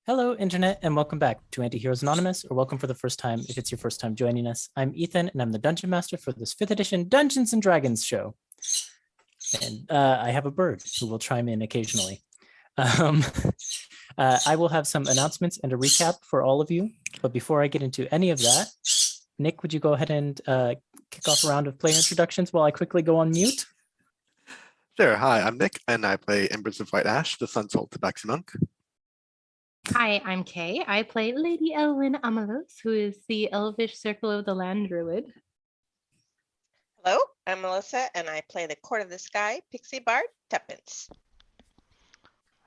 Hello, Internet, and welcome back to Antiheroes Anonymous, or welcome for the first time if it's your first time joining us. I'm Ethan, and I'm the Dungeon Master for this 5th edition Dungeons & Dragons show. And I have a bird who will chime in occasionally. I will have some announcements and a recap for all of you, but before I get into any of that, Nick, would you go ahead and kick off a round of player introductions while I quickly go on mute? Sure. Hi, I'm Nick, and I play Embers of White Ash, the Sun Soul Tabaxi Monk. Hi, I'm Kay. I play Lady Elwyn Amalos, who is the Elvish Circle of the Land Druid. Hello, I'm Melissa, and I play the Court of the Sky Pixie Bard Tuppence.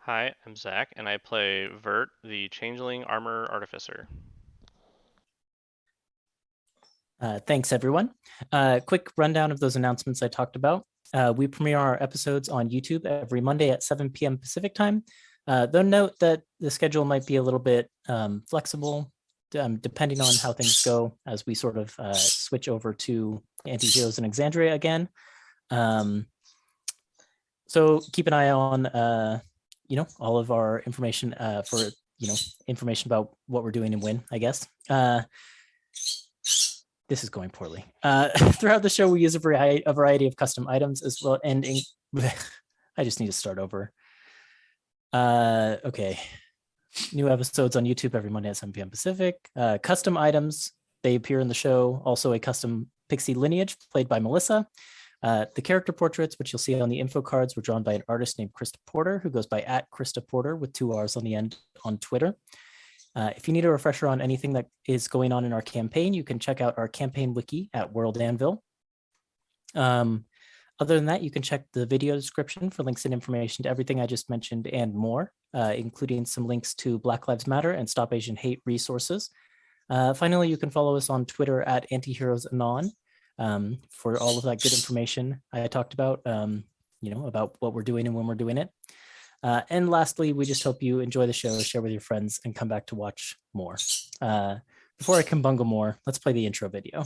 Hi, I'm Zach, and I play Vert, the Changeling Armor Artificer. Thanks, everyone. Quick rundown of those announcements I talked about. We premiere our episodes on YouTube every Monday at 7 p.m. Pacific time. Though note that the schedule might be a little bit flexible depending on how things go as we sort of switch over to Antiheroes in Exandria again. So keep an eye on, all of our information for, information about what we're doing and when, I guess. This is going poorly. Throughout the show, we use a variety of custom items as well. And I just need to start over. Okay. New episodes on YouTube every Monday at 7 p.m. Pacific. Custom items, they appear in the show. Also a custom pixie lineage played by Melissa. The character portraits, which you'll see on the info cards, were drawn by an artist named Krista Porter, who goes by @KristaPorter with 2 R's on the end on Twitter. If you need a refresher on anything that is going on in our campaign, you can check out our campaign wiki at World Anvil. Other than that, you can check the video description for links and information to everything I just mentioned and more, including some links to Black Lives Matter and Stop Asian Hate resources. Finally, you can follow us on Twitter at Antiheroes Anon for all of that good information I talked about, about what we're doing and when we're doing it. And lastly, we just hope you enjoy the show, share with your friends, and come back to watch more. Before I can bungle more, let's play the intro video.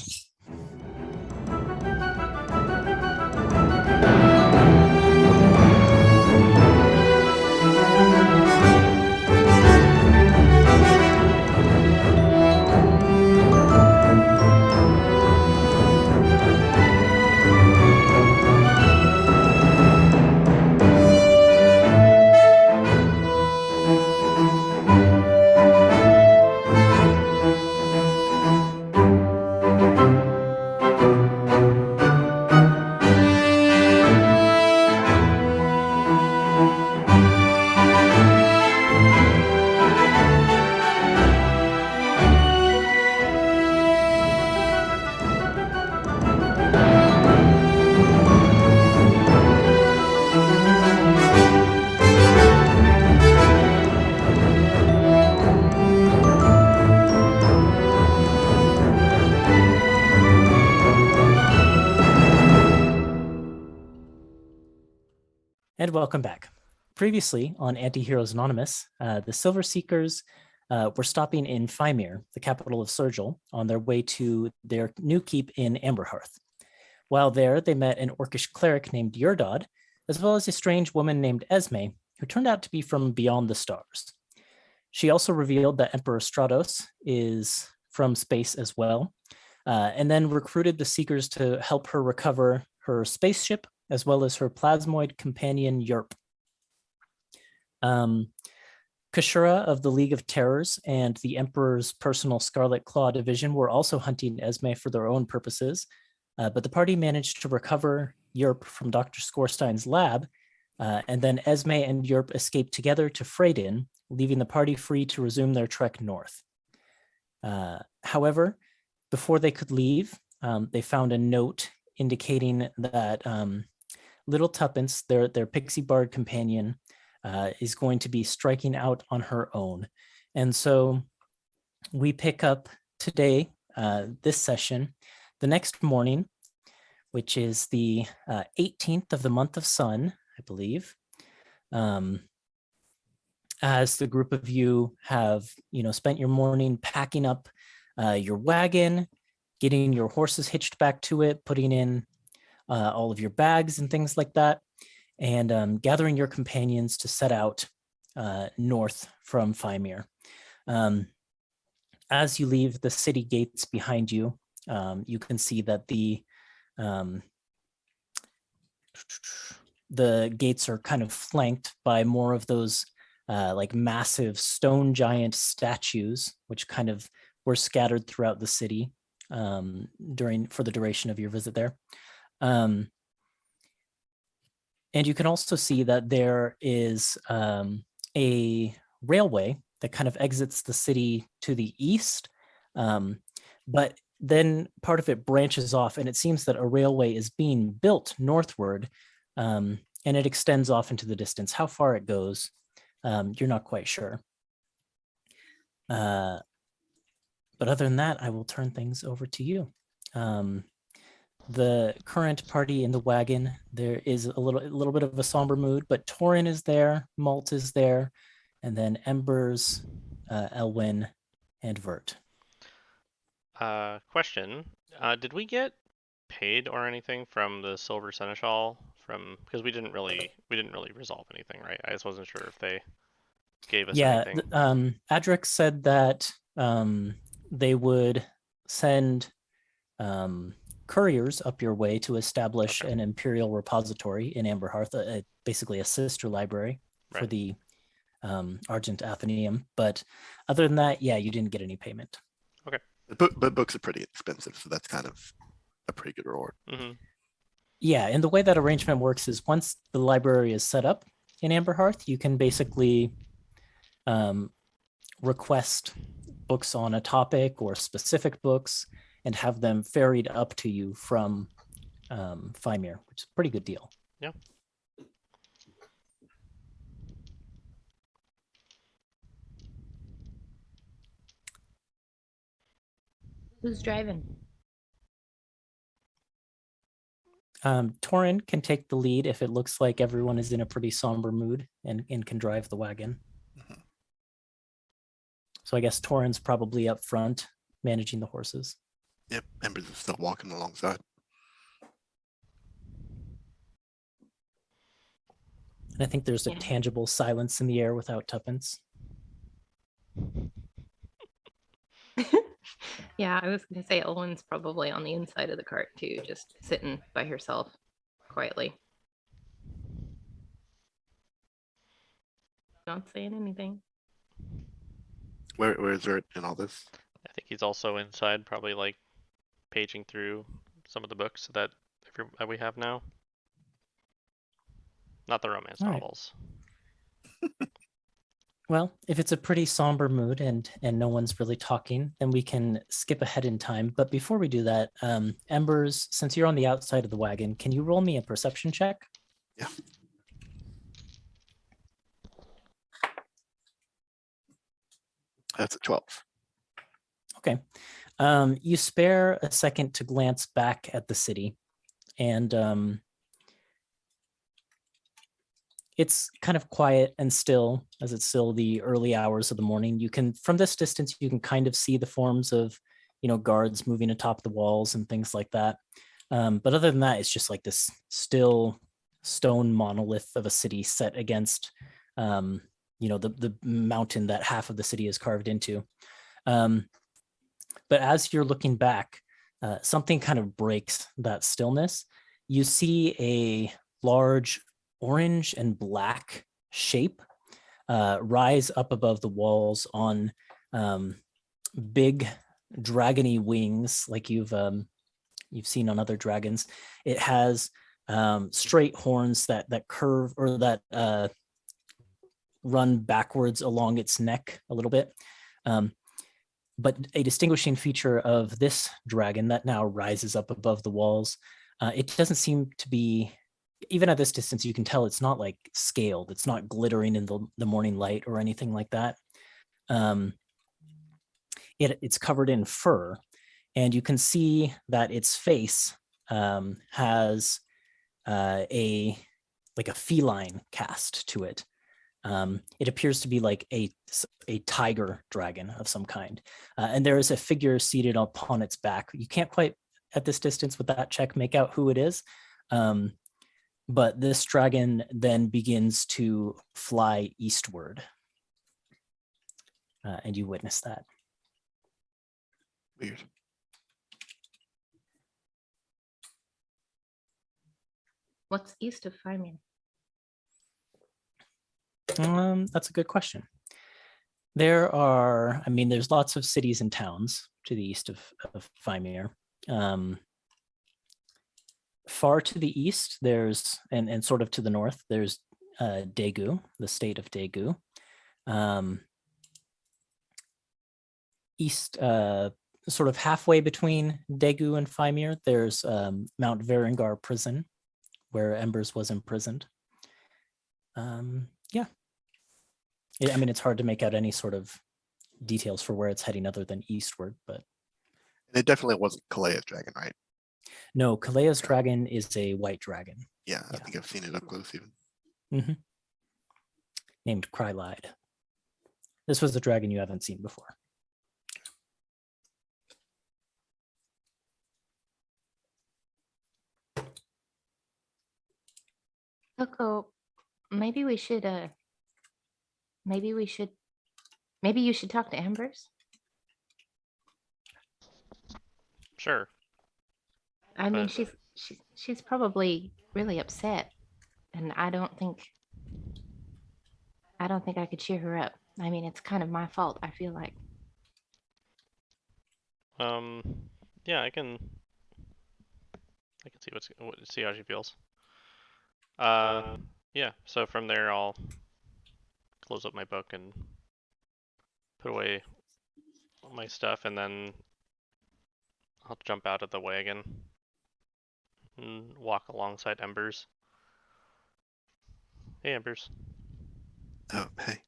And welcome back. Previously on Antiheroes Anonymous, the Silver Seekers were stopping in Fymir, the capital of Sergil, on their way to their new keep in Amberhearth. While there, they met an orcish cleric named Yurdod, as well as a strange woman named Esme, who turned out to be from beyond the stars. She also revealed that Emperor Stratos is from space as well, and then recruited the Seekers to help her recover her spaceship, as well as her plasmoid companion, Yerp. Kashura of the League of Terrors and the Emperor's personal Scarlet Claw division were also hunting Esme for their own purposes, but the party managed to recover Yerp from Dr. Skorstein's lab, and then Esme and Yerp escaped together to Freydin, leaving the party free to resume their trek north. However, before they could leave, they found a note indicating that little Tuppence, their pixie bard companion, is going to be striking out on her own. And so we pick up today, this session, the next morning, which is the 18th of the month of Sun, I believe, as the group of you have, spent your morning packing up your wagon, getting your horses hitched back to it, putting in all of your bags and things like that, and gathering your companions to set out north from Fymir. As you leave the city gates behind you, you can see that the gates are kind of flanked by more of those like massive stone giant statues, which kind of were scattered throughout the city for the duration of your visit there. And you can also see that there is a railway that kind of exits the city to the east, but then part of it branches off, and it seems that a railway is being built northward, and it extends off into the distance. How far it goes, you're not quite sure. But other than that, I will turn things over to you. The current party in the wagon, there is a little bit of a somber mood, but Torin is there, Malt is there, and then Embers, Elwyn, and Vert. Question: did we get paid or anything from the Silver Seneschal? Because we didn't really resolve anything, right? I just wasn't sure if they gave us anything. Adric said that they would send couriers up your way to establish an Imperial repository in Amberhearth, basically a sister library for the Argent Athenaeum. But other than that, yeah, you didn't get any payment. Okay. But books are pretty expensive, so that's kind of a pretty good reward. Mm-hmm. Yeah, and the way that arrangement works is once the library is set up in Amberhearth, you can basically request books on a topic or specific books and have them ferried up to you from Feywild, which is a pretty good deal. Yeah. Who's driving? Torin can take the lead if it looks like everyone is in a pretty somber mood and can drive the wagon. Mhm. So I guess Torin's probably up front managing the horses. Yep, Embers is still walking alongside. And I think there's a Yeah. tangible silence in the air without Tuppence. Yeah, I was going to say Elwyn's probably on the inside of the cart too, just sitting by herself quietly. Not saying anything. Where is Vert in all this? I think he's also inside, probably like paging through some of the books that we have now. Not the romance All right. novels. Well, if it's a pretty somber mood and no one's really talking, then we can skip ahead in time. But before we do that, Embers, since you're on the outside of the wagon, can you roll me a perception check? Yeah. That's a 12. Okay. You spare a second to glance back at the city, and it's kind of quiet and still, as it's still the early hours of the morning. You can, from this distance, you can kind of see the forms of, guards moving atop the walls and things like that. But other than that, it's just like this still stone monolith of a city set against, the mountain that half of the city is carved into. But as you're looking back, something kind of breaks that stillness. You see a large orange and black shape rise up above the walls on big dragony wings, like you've seen on other dragons. It has straight horns that curve or that run backwards along its neck a little bit. But a distinguishing feature of this dragon that now rises up above the walls, it doesn't seem to be, even at this distance, you can tell it's not like scaled. It's not glittering in the morning light or anything like that. It's covered in fur, and you can see that its face has a feline cast to it. It appears to be like a tiger dragon of some kind. And there is a figure seated upon its back. You can't quite, at this distance with that check, make out who it is. But this dragon then begins to fly eastward. and you witness that. Weird. What's east of Feywild? That's a good question. There are, I mean, there's lots of cities and towns to the east of Fymir. Far to the east, there's, and sort of to the north, there's Daegu, the state of Daegu. East, sort of halfway between Daegu and Fymir, there's Mount Varengar prison, where Embers was imprisoned. Yeah. I mean, it's hard to make out any sort of details for where it's heading other than eastward, but And it definitely wasn't Kalea's dragon, right? no, Kalea's dragon is a white dragon Yeah, I Yeah. think I've seen it up close even. named Krylide. This was the dragon you haven't seen before. Coco, maybe we should maybe you should talk to Ambers. Sure. I mean, But- she's probably really upset, and I don't think I could cheer her up. I mean, it's kind of my fault, I feel like. Yeah, I can see how she feels. Yeah, so from there I'll close up my book and put away all my stuff, and then I'll jump out of the wagon and walk alongside Embers. Hey Embers. Oh, hey.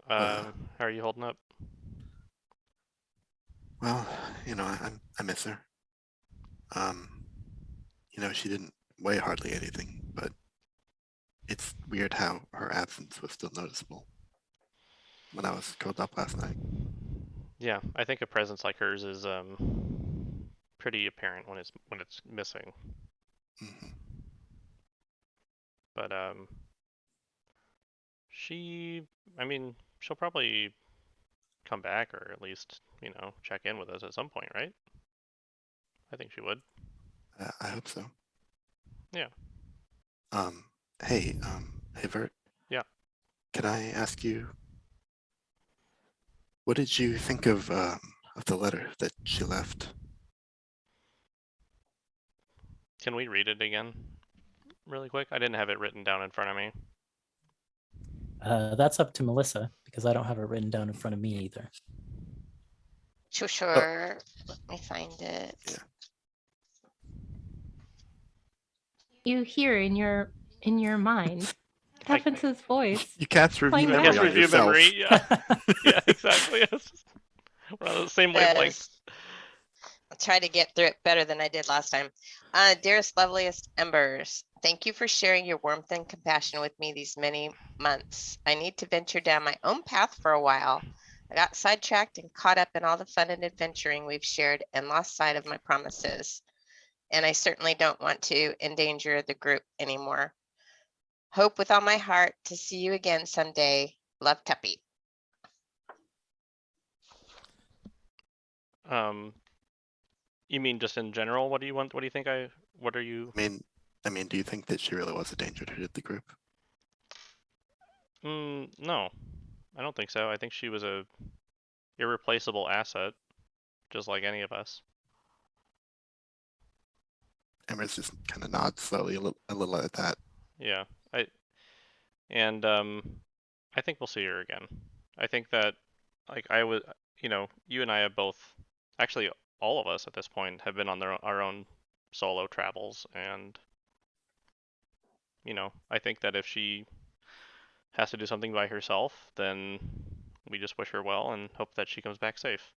How are you holding up? Well, you know, I miss her. You know, she didn't weigh hardly anything, but it's weird how her absence was still noticeable when I was curled up last night. Yeah, I think a presence like hers is pretty apparent when it's missing. hmm But I mean, she'll probably come back, or at least, you know, check in with us at some point, right? I think she would. I hope so. Yeah. Hey, hey Vert. Yeah. Can I ask you, what did you think of the letter that she left? Can we read it again really quick? I didn't have it written down in front of me. That's up to Melissa because I don't have it written down in front of me either. Sure. Let me find it. Yeah. You hear in your mind Tuppence's voice. You cast review Playing memory Yes, on review yourself. memory. Yeah, yeah, exactly. We're on the same wavelength. Yes. I'll try to get through it better than I did last time. Dearest, loveliest Embers, thank you for sharing your warmth and compassion with me these many months. I need to venture down my own path for a while. I got sidetracked and caught up in all the fun and adventuring we've shared and lost sight of my promises. And I certainly don't want to endanger the group anymore. Hope with all my heart to see you again someday. Love, Tuppy. You mean just in general? What do you want? What do you think what are you? I mean, do you think that she really was a danger to the group? No, I don't think so. I think she was a irreplaceable asset, just like any of us. Embers just kind of nods slowly, a little at that. Yeah, I think we'll see her again. I think that, like, you know, you and I have both, actually all of us at this point have been on our own solo travels, and you know, I think that if she has to do something by herself, then we just wish her well and hope that she comes back safe.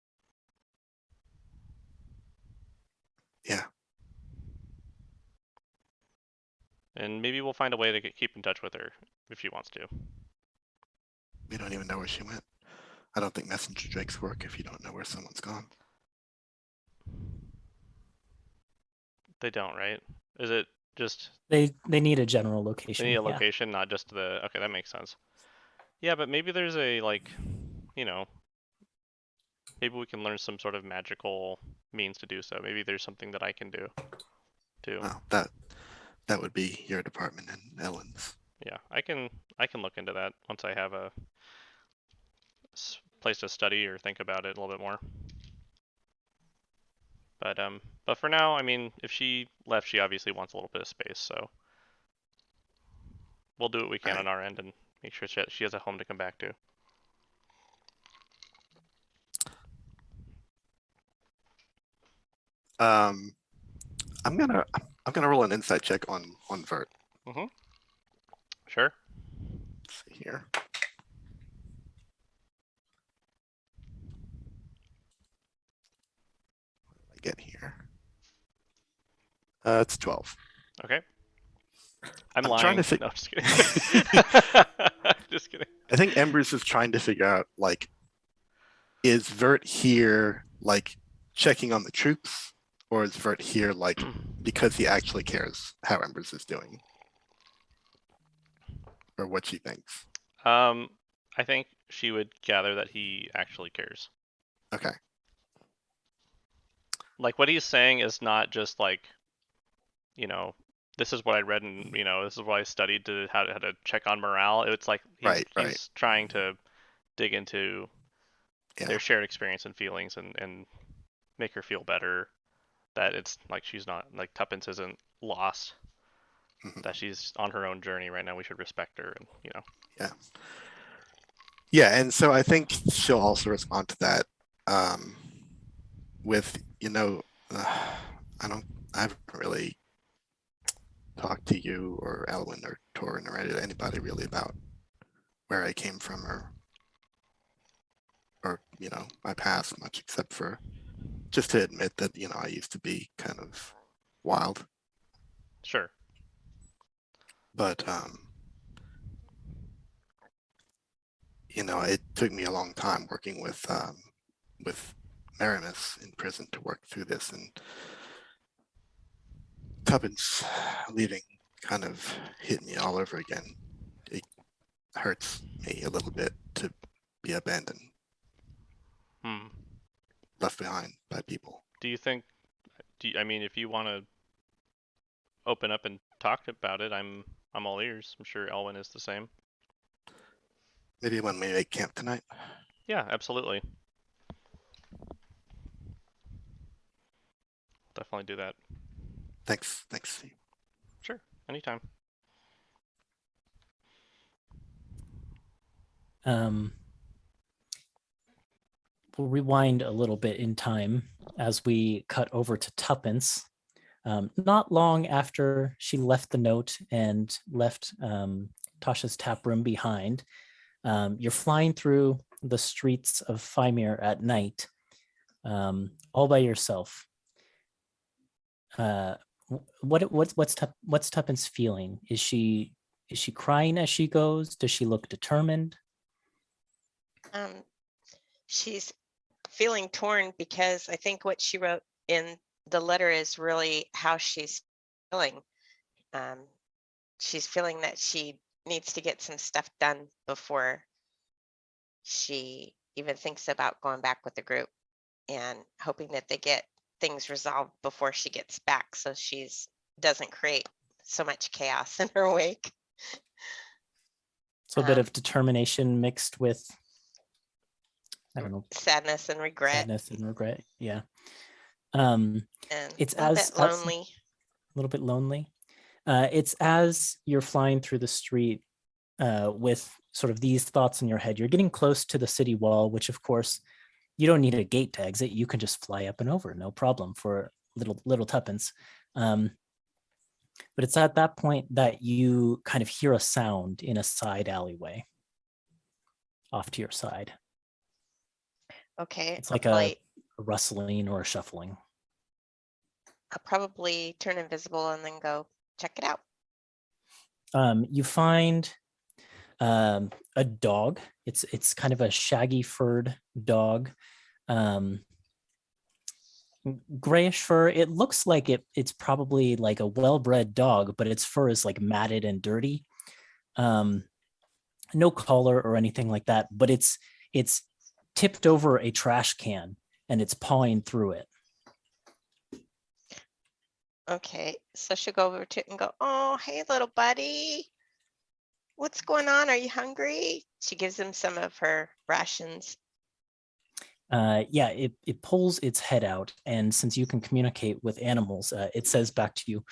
Yeah. And maybe we'll find a way to keep in touch with her if she wants to. We don't even know where she went. I don't think messenger drakes work if you don't know where someone's gone. They don't, right? Is it just They need a general location. they need a yeah. location, not just the... Okay, that makes sense. Yeah, but maybe there's a, like, you know, maybe we can learn some sort of magical means to do so. Maybe there's something that I can do too. Well, that would be your department and Ellen's. Yeah, I can look into that once I have a place to study or think about it a little bit more. But for now, I mean, if she left, she obviously wants a little bit of space, so we'll do what we can Right. on our end and make sure she has a home to come back to. I'm gonna roll an insight check on Vert. Sure. Let's see here. What did I get here? It's 12. Okay. I'm I'm lying. trying to fig- No, just kidding. Just kidding. I think Embers is trying to figure out, like, is Vert here, like, checking on the troops, or is Vert here, like, because he actually cares how Embers is doing, or what she thinks? I think she would gather that he actually cares. Okay. Like what he's saying is not just like, you know, this is what I read and you know, this is what I studied to how to check on morale. It's like Right. he's trying to dig into Yeah. their shared experience and feelings and make her feel better. That it's like she's not like Tuppence isn't lost. Mhm. That she's on her own journey right now. We should respect her, and you know. Yeah, and so I think she'll also respond to that with, you know, I haven't really talked to you or Elwyn or Torin or anybody really about where I came from or you know, my past much, except for just to admit that, you know, I used to be kind of wild. Sure. But you know, it took me a long time working with Maramus in prison to work through this, and Tuppence leaving kind of hit me all over again. It hurts me a little bit to be abandoned, left behind by people. Do you think? I mean, if you want to open up and talk about it, I'm all ears. I'm sure Elwyn is the same. Maybe when we make camp tonight. Yeah, absolutely. Definitely do that. Thanks. Sure, anytime. We'll rewind a little bit in time as we cut over to Tuppence. Not long after she left the note and left Tasha's tap room behind, you're flying through the streets of Fymir at night, all by yourself. What's Tuppence feeling? Is she crying as she goes? Does she look determined? She's feeling torn because I think what she wrote in the letter is really how she's feeling. She's feeling that she needs to get some stuff done before she even thinks about going back with the group, and hoping that they get things resolved before she gets back so she's doesn't create so much chaos in her wake. So a bit of determination mixed with, I don't know, sadness and regret. Sadness and regret, yeah. And It's a little bit lonely. A little bit lonely. It's as you're flying through the street with sort of these thoughts in your head. You're getting close to the city wall, which of course you don't need a gate to exit. You can just fly up and over, no problem for little Tuppence. But it's at that point that you kind of hear a sound in a side alleyway off to your side. Okay. It's like a rustling or a shuffling. I'll probably turn invisible and then go check it out. You find a dog. It's kind of a shaggy furred dog, grayish fur. It looks like it's probably like a well-bred dog, but its fur is like matted and dirty. No collar or anything like that, but it's tipped over a trash can and it's pawing through it. Okay, so she'll go over to it and go, oh, hey, little buddy. What's going on? Are you hungry? She gives him some of her rations. Yeah, it pulls its head out, and since you can communicate with animals, it says back to you,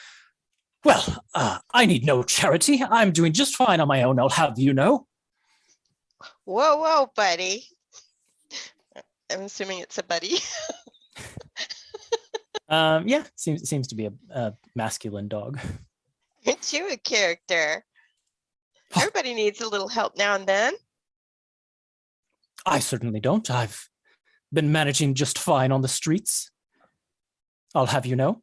well, I need no charity. I'm doing just fine on my own, I'll have you know. Whoa, whoa, buddy. I'm assuming it's a buddy. Yeah, seems to be a masculine dog. Aren't you a character? Everybody needs a little help now and then. I certainly don't. I've been managing just fine on the streets. I'll have you know.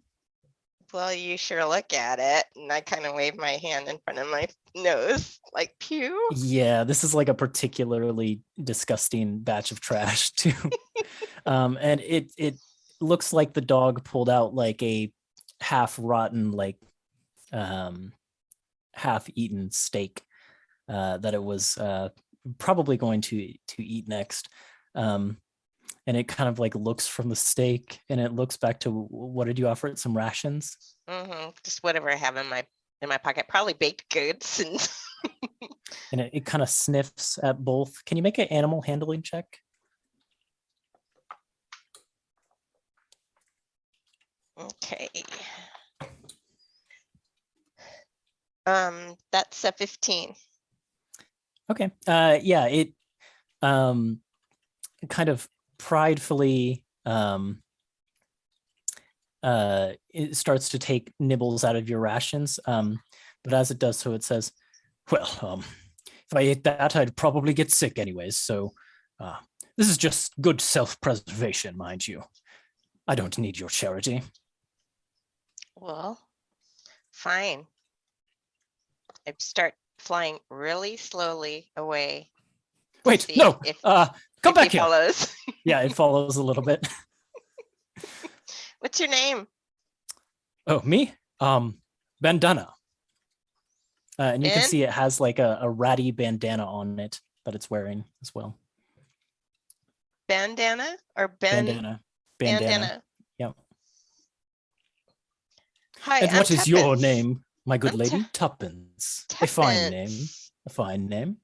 Well, you sure look at it. And I kind of wave my hand in front of my nose, like, pew. Yeah, this is like a particularly disgusting batch of trash too. And it looks like the dog pulled out like a half rotten, like half eaten steak that it was probably going to eat next. And it kind of like looks from the steak and it looks back to, what did you offer it? Some rations? Just whatever I have in my pocket, probably baked goods. And it kind of sniffs at both. Can you make an animal handling check? Okay. That's a 15. Okay. Yeah, it kind of pridefully it starts to take nibbles out of your rations. But as it does so, it says, well, if I ate that, I'd probably get sick anyways. So this is just good self-preservation, mind you. I don't need your charity. Well, fine. I start flying really slowly away. Wait, See no, if come back he here. follows. Yeah, it follows a little bit. What's your name? Oh, me? Bandana. And you can Ben? see it has like a ratty bandana on it that it's wearing as well. Bandana or Bandana. Yep. Hi, And I'm what is your Tuppence. name, my good I'm lady? Tuppence. A fine name. Tuppence. A fine name.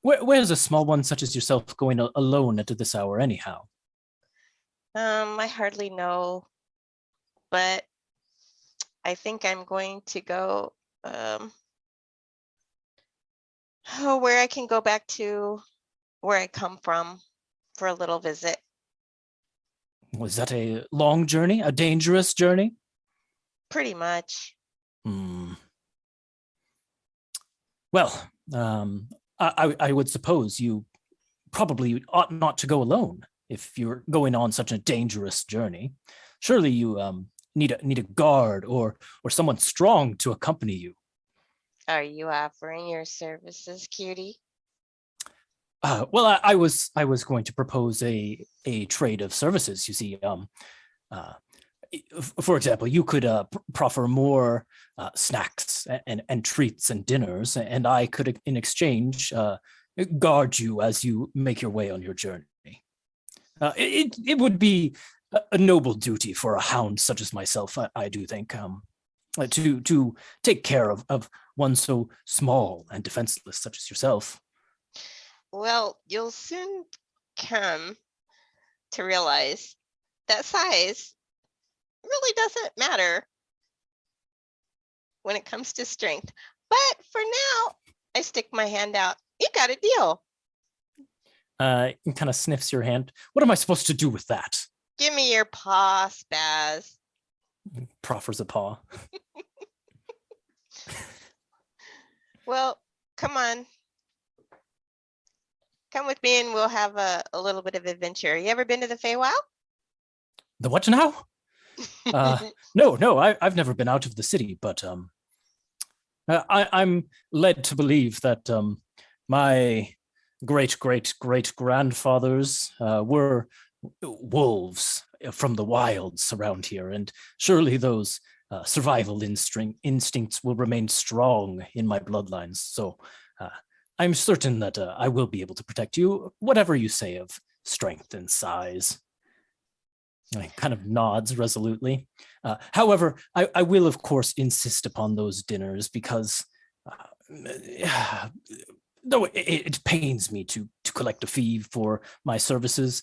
Where's a small one such as yourself going alone at this hour anyhow? I hardly know, but I think I'm going to go where I can go back to where I come from for a little visit. Was that a long journey? A dangerous journey? Pretty much. Well, I would suppose you probably ought not to go alone if you're going on such a dangerous journey. Surely you need a guard or someone strong to accompany you. Are you offering your services, cutie? Well, I was going to propose a trade of services. You see, for example, you could proffer more snacks and treats and dinners, and I could, in exchange, guard you as you make your way on your journey. It would be a noble duty for a hound such as myself, I do think, to take care of one so small and defenseless such as yourself. Well, you'll soon come to realize that size really doesn't matter when it comes to strength. But for now, I stick my hand out. You got a deal. It kind of sniffs your hand. What am I supposed to do with that? Give me your paw, Spaz. Proffers a paw. Well, come on. Come with me and we'll have a little bit of adventure. You ever been to the Feywild? The what now? No, I've never been out of the city, but I'm led to believe that my great grandfathers were wolves from the wilds around here, and surely those survival instincts will remain strong in my bloodlines. So I'm certain that I will be able to protect you, whatever you say of strength and size. He kind of nods resolutely. However, I will, of course, insist upon those dinners because though it pains me to collect a fee for my services,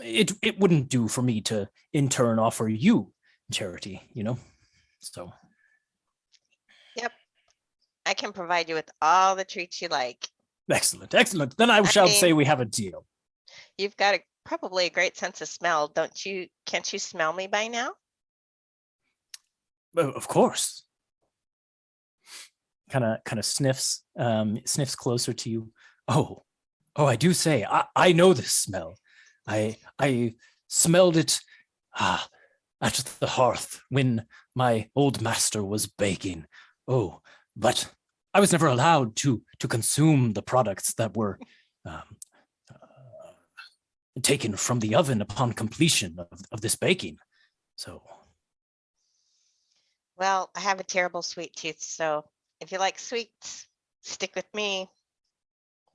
it wouldn't do for me to in turn offer you charity, So Yep, I can provide you with all the treats you like. excellent. Then I shall say mean- we have a deal. You've got probably a great sense of smell, don't you? Can't you smell me by now? Of course. Kind of sniffs closer to you. Oh, I do say I know this smell. I smelled it at the hearth when my old master was baking. Oh, but I was never allowed to consume the products that were taken from the oven upon completion of this baking. So, Well, I have a terrible sweet tooth, so if you like sweets, stick with me.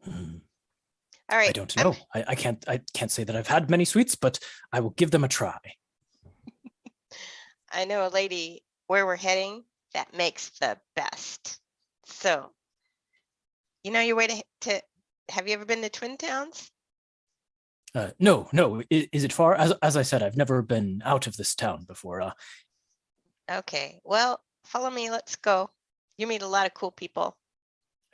All right. I don't know. I can't say that I've had many sweets, but I will give them a try. I know a lady where we're heading that makes the best. So, you know your way to have you ever been to Twin Towns? No. Is it far? As I said, I've never been out of this town before. Okay, well, follow me. Let's go. You meet a lot of cool people.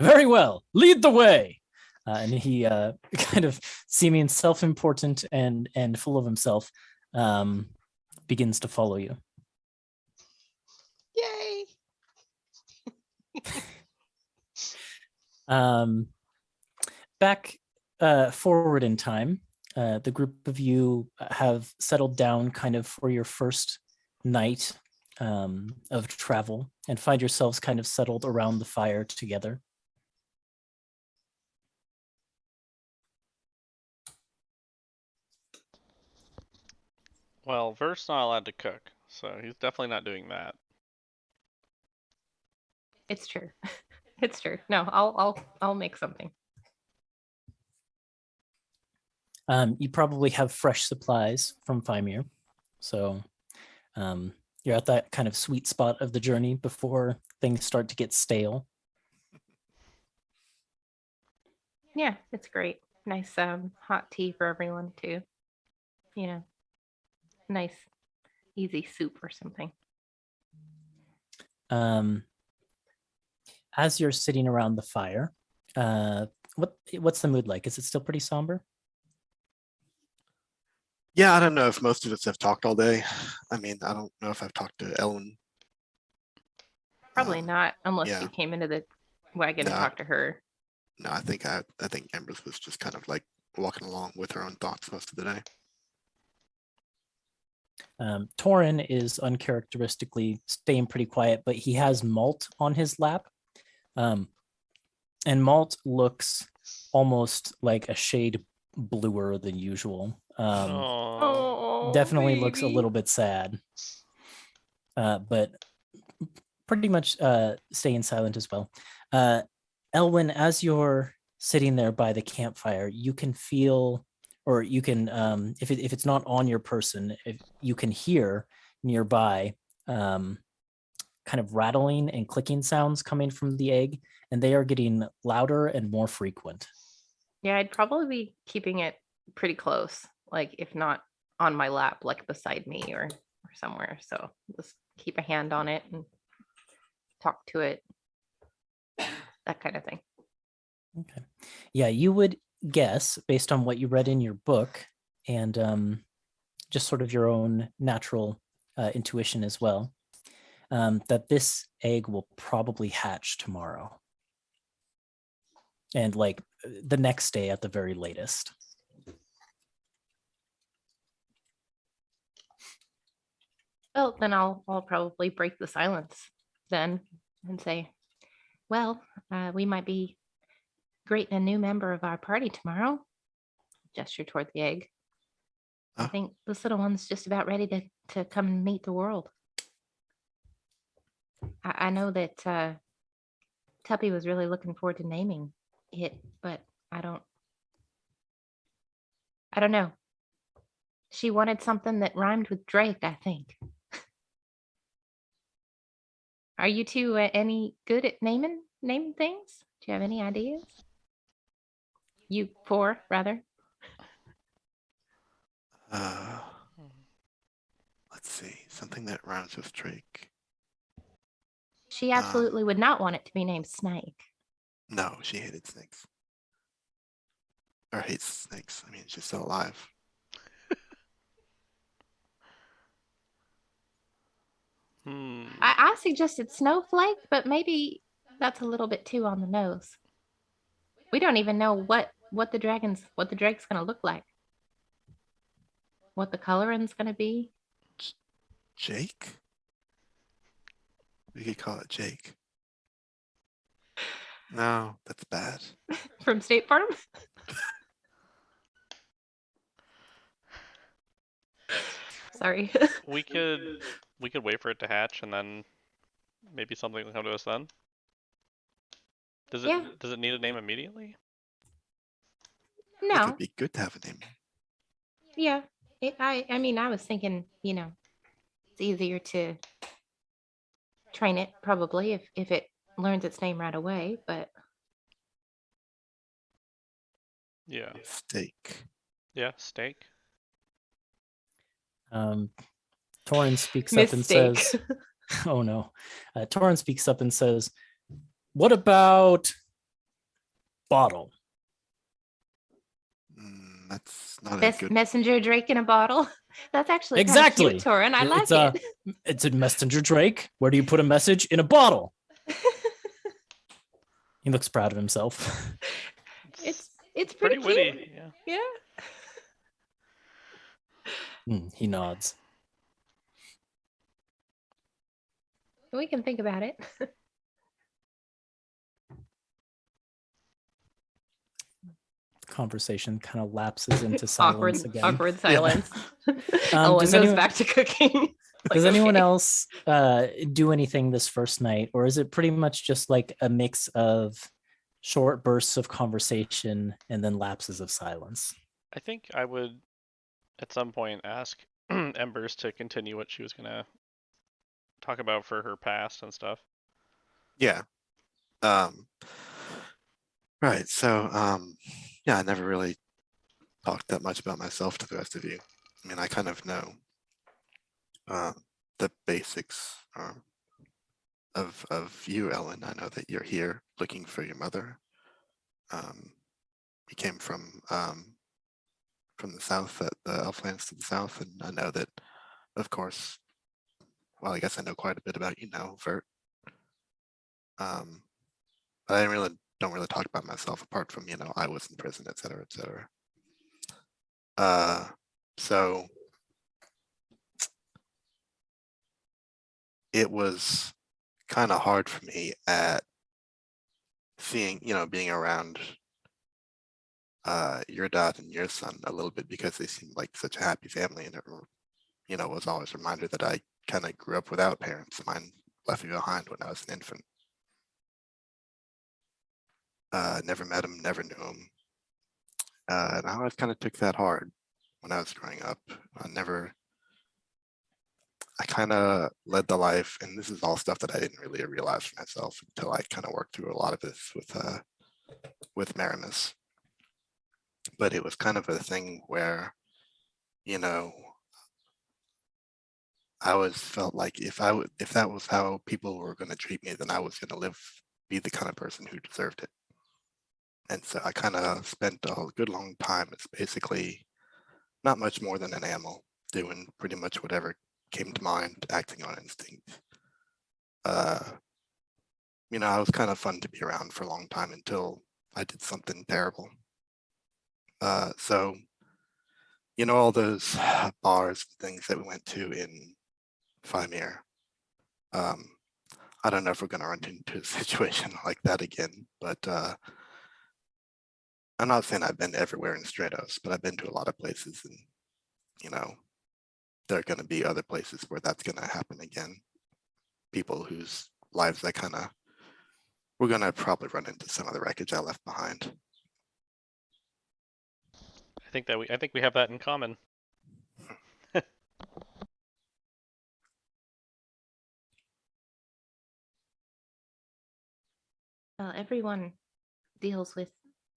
Very well. Lead the way. And he kind of seeming self-important and full of himself begins to follow you. Yay! Back forward in time, the group of you have settled down kind of for your first night of travel and find yourselves kind of settled around the fire together. Well, Vert's not allowed to cook, so he's definitely not doing that. It's true. It's true. No, I'll make something. You probably have fresh supplies from Fymir, so you're at that kind of sweet spot of the journey before things start to get stale. Yeah, it's great. Nice hot tea for everyone too. You know, nice easy soup or something. As you're sitting around the fire, what's the mood like? Is it still pretty somber? Yeah, I don't know if most of us have talked all day. I mean, I don't know if I've talked to Ellen. Probably not, unless yeah. you came into the wagon and Nah. talked to her. No, I think Embers was just kind of like walking along with her own thoughts most of the day. Torin is uncharacteristically staying pretty quiet, but he has Malt on his lap. And Malt looks almost like a shade bluer than usual. Definitely looks a little bit sad. But pretty much staying silent as well. Elwyn, as you're sitting there by the campfire, you can feel, or you can, if it's not on your person, if you can hear nearby kind of rattling and clicking sounds coming from the egg, and they are getting louder and more frequent. Yeah, I'd probably be keeping it pretty close, like if not on my lap, like beside me or somewhere. So just keep a hand on it and talk to it, that kind of thing. Okay. Yeah, you would guess based on what you read in your book and just sort of your own natural intuition as well, that this egg will probably hatch tomorrow. And like the next day at the very latest. Well, then I'll probably break the silence then and say, well, we might be greeting a new member of our party tomorrow. Gesture toward the egg. I think this little one's just about ready to come and meet the world. I know that Tuppy was really looking forward to naming it, but I don't know. She wanted something that rhymed with Drake, I think. Are you two any good at naming things? Do you have any ideas? You four, rather. Uh, let's see, something that rhymes with Drake. She absolutely would not want it to be named Snake. No, she hated snakes. Or hates snakes. I mean, she's still alive. I suggested Snowflake, but maybe that's a little bit too on the nose. We don't even know what the drake's gonna look like. What the coloring's gonna be. Jake? We could call it Jake. No, that's bad. From State Farm. Sorry. We could wait for it to hatch and then maybe something will come to us then. Does it Yeah. does it need a name immediately? It No. would be good to have a name. Yeah. I mean, I was thinking, it's easier to train it probably if it learns its name right away, but Yeah. Steak. Yeah, steak. Torrin speaks up and mistake. says, oh no. Torrin speaks up and says, what about bottle? That's not a Best good. messenger Drake in a bottle. That's actually Exactly. kind of cute, Torin. I like It's a- it. It's a messenger Drake. Where do you put a message? In a bottle. He looks proud of himself. It's pretty cute. witty. Yeah. Yeah. He nods. We can think about it. Conversation kind of lapses into silence again. Awkward silence. Does Ellen goes anyone- back to cooking. Does Like, anyone okay. else do anything this first night, or is it pretty much just like a mix of short bursts of conversation and then lapses of silence? I think I would at some point ask Embers to continue what she was gonna talk about for her past and stuff. Yeah. Right. So, yeah, I never really talked that much about myself to the rest of you. I mean, I kind of know the basics of you, Ellen. I know that you're here looking for your mother. You came from the south, at the Elflands to the south, and I know that, of course. Well, I guess I know quite a bit about you now, Vert. But I don't really talk about myself apart from, I was in prison, et cetera, et cetera. So it was kind of hard for me at seeing, being around your dad and your son a little bit because they seemed like such a happy family, and it was always a reminder that I kind of grew up without parents. Mine left me behind when I was an infant. Never met him, never knew him. And I always kind of took that hard when I was growing up. I kind of led the life, and this is all stuff that I didn't really realize for myself until I kind of worked through a lot of this with Maramus. But it was kind of a thing where, I always felt like if that was how people were going to treat me, then I was going to be the kind of person who deserved it. And so I kind of spent a good long time as basically not much more than an animal, doing pretty much whatever came to mind, acting on instinct. I was kind of fun to be around for a long time until I did something terrible. So, all those bars and things that we went to in Feywild, I don't know if we're going to run into a situation like that again, but I'm not saying I've been everywhere in Stratos, but I've been to a lot of places, and there are going to be other places where that's going to happen again. People whose lives I kind of we're gonna probably run into some of the wreckage I left behind. I think we have that in common. Well, everyone deals with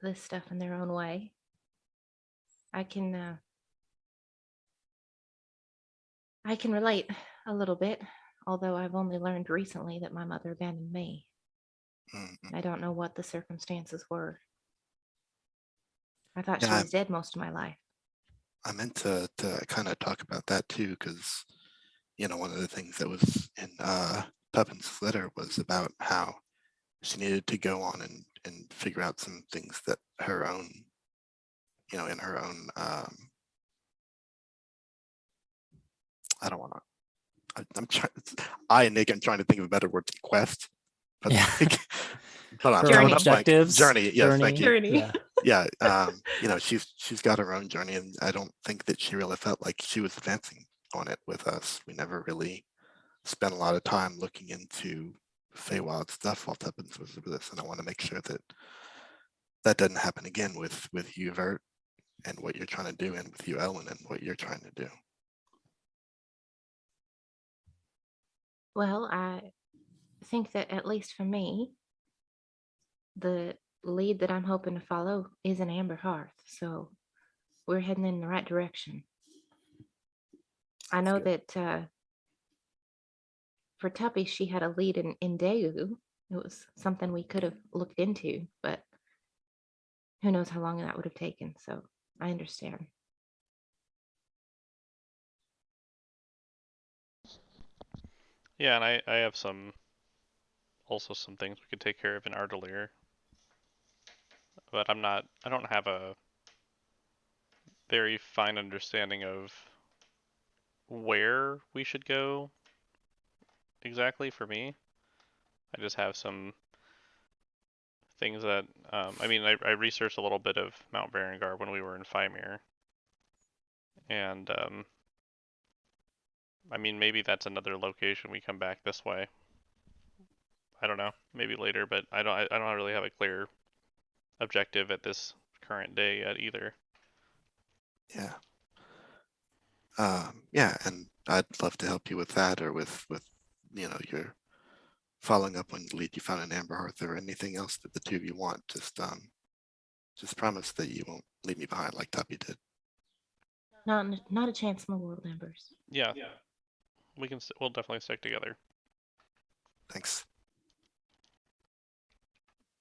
this stuff in their own way. I can relate a little bit, although I've only learned recently that my mother abandoned me. Mhm. I don't know what the circumstances were. I thought she Yeah, was dead most of my life. I meant to kind of talk about that too, because one of the things that was in Tuppence's letter was about how she needed to go on and figure out some things that her own, in her own. I don't want to. I'm trying. Nick, I'm trying to think of a better word than quest. But Yeah. like, hold on, Her I'm own drawing a blank. objectives. Journey. Yes, thank you. Journey. Yeah. Yeah, she's got her own journey, and I don't think that she really felt like she was advancing on it with us. We never really spent a lot of time looking into Feywild stuff while Tuppence was with us, and I want to make sure that that doesn't happen again with you, Vert, and what you're trying to do, and with you, Ellen, and what you're trying to do. Well, I think that at least for me, the lead that I'm hoping to follow is an Amberhearth. So we're heading in the right direction. I know that for Tuppy, she had a lead in Daegu. It was something we could have looked into, but who knows how long that would have taken. So I understand. Yeah, and I have also some things we could take care of in Ardalier. But I don't have a very fine understanding of where we should go exactly for me. I just have some things that, I researched a little bit of Mount Berengar when we were in Fymir. And, maybe that's another location we come back this way. I don't know, maybe later, but I don't really have a clear objective at this current day yet either. Yeah. Yeah, and I'd love to help you with that, or with your following up on the lead you found in Amberhearth, or anything else that the two of you want. Just promise that you won't leave me behind like Tuppy did. Not a chance in the world, Embers. Yeah. We'll definitely stick together. Thanks.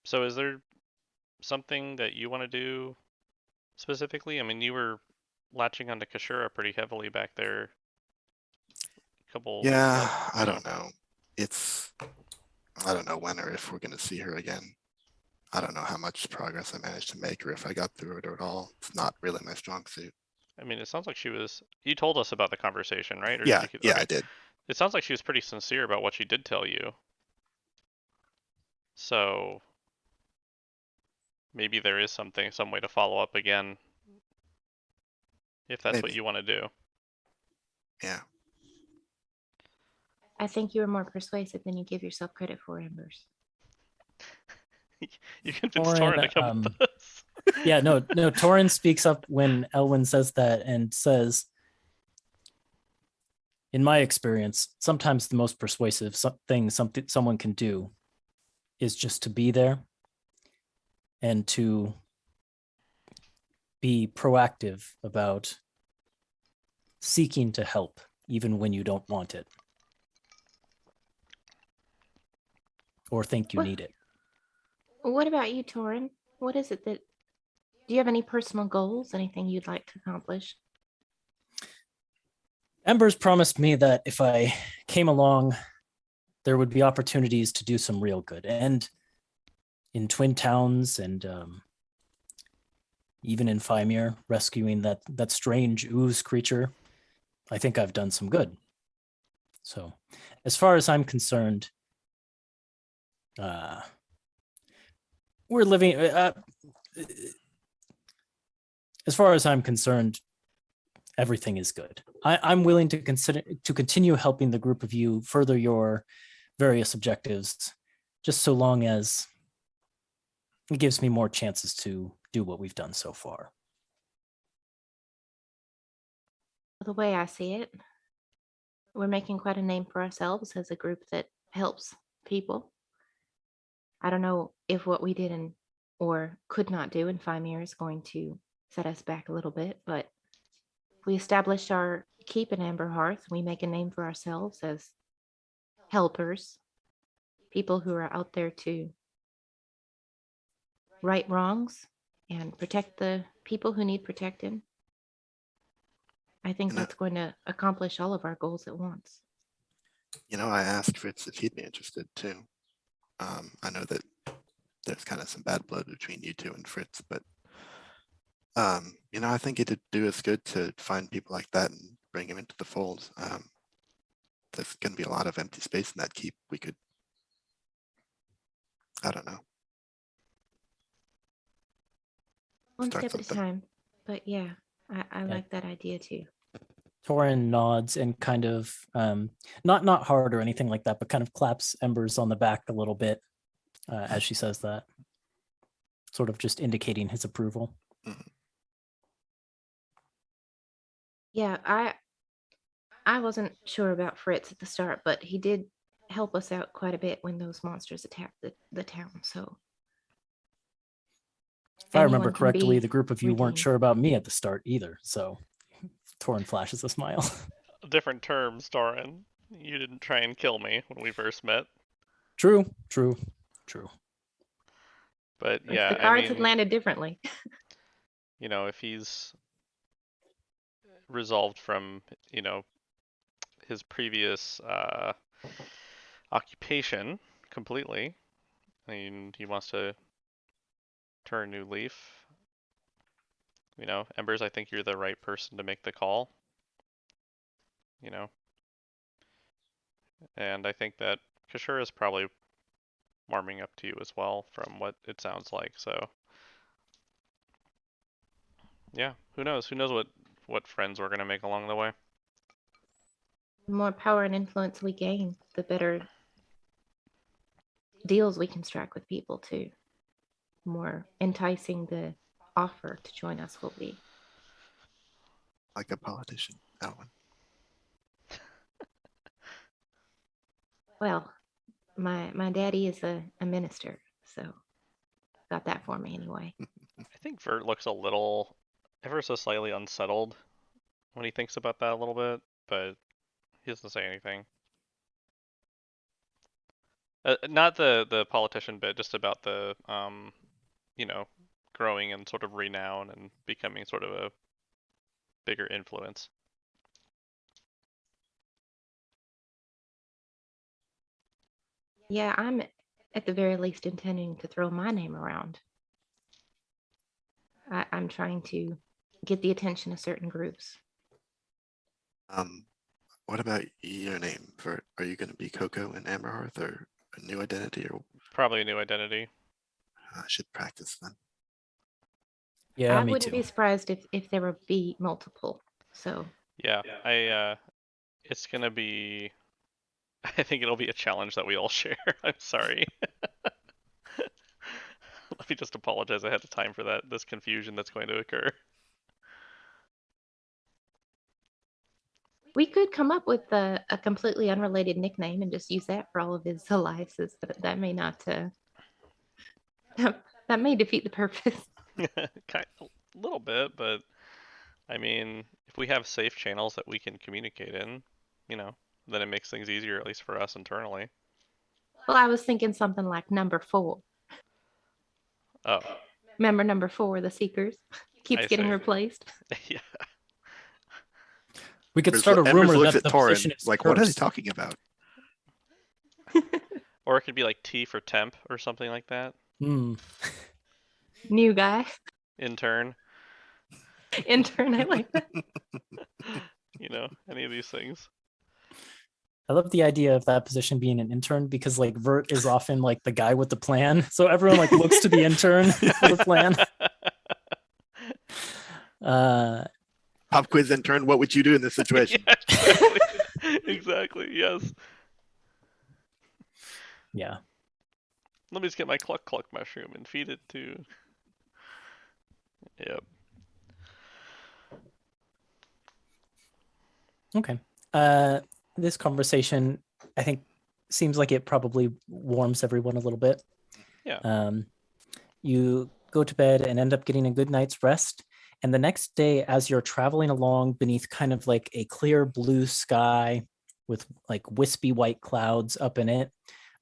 So is there something that you want to do specifically? I mean, you were latching onto Kashura pretty heavily back there. Yeah, I don't know. I don't know when or if we're going to see her again. I don't know how much progress I managed to make, or if I got through it at all. It's not really my strong suit. I mean, it sounds like you told us about the conversation, right? Or Yeah, okay. I did. It sounds like she was pretty sincere about what she did tell you. So maybe there is some way to follow up again, if that's what you want to do. Yeah. I think you were more persuasive than you give yourself credit for, Embers. You convinced Torin to come with us. Yeah, no, Torin speaks up when Elwyn says that and says, in my experience, sometimes the most persuasive thing someone can do is just to be there and to be proactive about seeking to help, even when you don't want it or think you need it. What about you, Torin? What is it that, do you have any personal goals, anything you'd like to accomplish? Embers promised me that if I came along, there would be opportunities to do some real good. And in Twin Towns and even in Fymir, rescuing that strange ooze creature, I think I've done some good. So as far as I'm concerned, we're living, as far as I'm concerned, everything is good. I'm willing to continue helping the group of you further your various objectives. just so long as it gives me more chances to do what we've done so far. The way I see it, we're making quite a name for ourselves as a group that helps people. I don't know if what we did or could not do in 5 years is going to set us back a little bit, but we establish our keep in Amberhearth. We make a name for ourselves as helpers, people who are out there to right wrongs and protect the people who need protected. I think You know- that's going to accomplish all of our goals at once. I asked Fritz if he'd be interested too. I know that there's kind of some bad blood between you two and Fritz, but I think it'd do us good to find people like that and bring him into the fold. There's going to be a lot of empty space in that keep. We could, I don't know. One Start step at a something. time. But yeah, I like that idea too. Torin nods and kind of not hard or anything like that, but kind of claps Embers on the back a little bit as she says that, sort of just indicating his approval. Yeah, I wasn't sure about Fritz at the start, but he did help us out quite a bit when those monsters attacked the town. So If I remember anyone can correctly, be the group of you weren't redeemed. sure about me at the start either. So Torin flashes a smile. Different terms, Doran. You didn't try and kill me when we first met. True. But If yeah, the cards I had mean, landed differently. if he's resolved from, his previous occupation completely, and he wants to turn a new leaf. Embers, I think you're the right person to make the call. And I think that Kashura is probably warming up to you as well, from what it sounds like. So, yeah, who knows? Who knows what friends we're gonna make along the way? The more power and influence we gain, the better deals we can strike with people too. The more enticing the offer to join us will be. Like a politician, Alwyn. Well, my daddy is a minister, so got that for me anyway. I think Vert looks a little, ever so slightly unsettled when he thinks about that a little bit, but he doesn't say anything. Not the politician bit, just about the growing and sort of renown and becoming sort of a bigger influence. Yeah, I'm at the very least intending to throw my name around. I'm trying to get the attention of certain groups. What about your name? Are you going to be Coco in Amberhearth or a new identity? Or Probably a new identity. I should practice then. Yeah, I me wouldn't too. be surprised if there would be multiple. So Yeah, it's gonna be. I think it'll be a challenge that we all share. I'm sorry. Let me just apologize ahead of time for this confusion that's going to occur. we could come up with a completely unrelated nickname and just use that for all of his aliases, but that may not that may defeat the purpose. A little bit, but I mean, if we have safe channels that we can communicate in, then it makes things easier, at least for us internally. Well, I was thinking something like number 4. Oh, Remember number 4, the Seekers keeps I getting see. replaced. Yeah. We could Embers start a Embers rumor looks that at the Torin position is like, what are they cursed. talking about? Or it could be like T for temp or something like that. Hmm. New guy. Intern. Intern, I like that. Any of these things. I love the idea of that position being an intern because like Vert is often like the guy with the plan. So everyone like looks to the intern for the plan. Pop quiz intern, what would you do in this situation? Yeah, exactly. Exactly. Yes. Yeah. Let me just get my cluck cluck mushroom and feed it to. Yep. Okay. This conversation, I think, seems like it probably warms everyone a little bit. Yeah. You go to bed and end up getting a good night's rest. And the next day, as you're traveling along beneath kind of like a clear blue sky with like wispy white clouds up in it,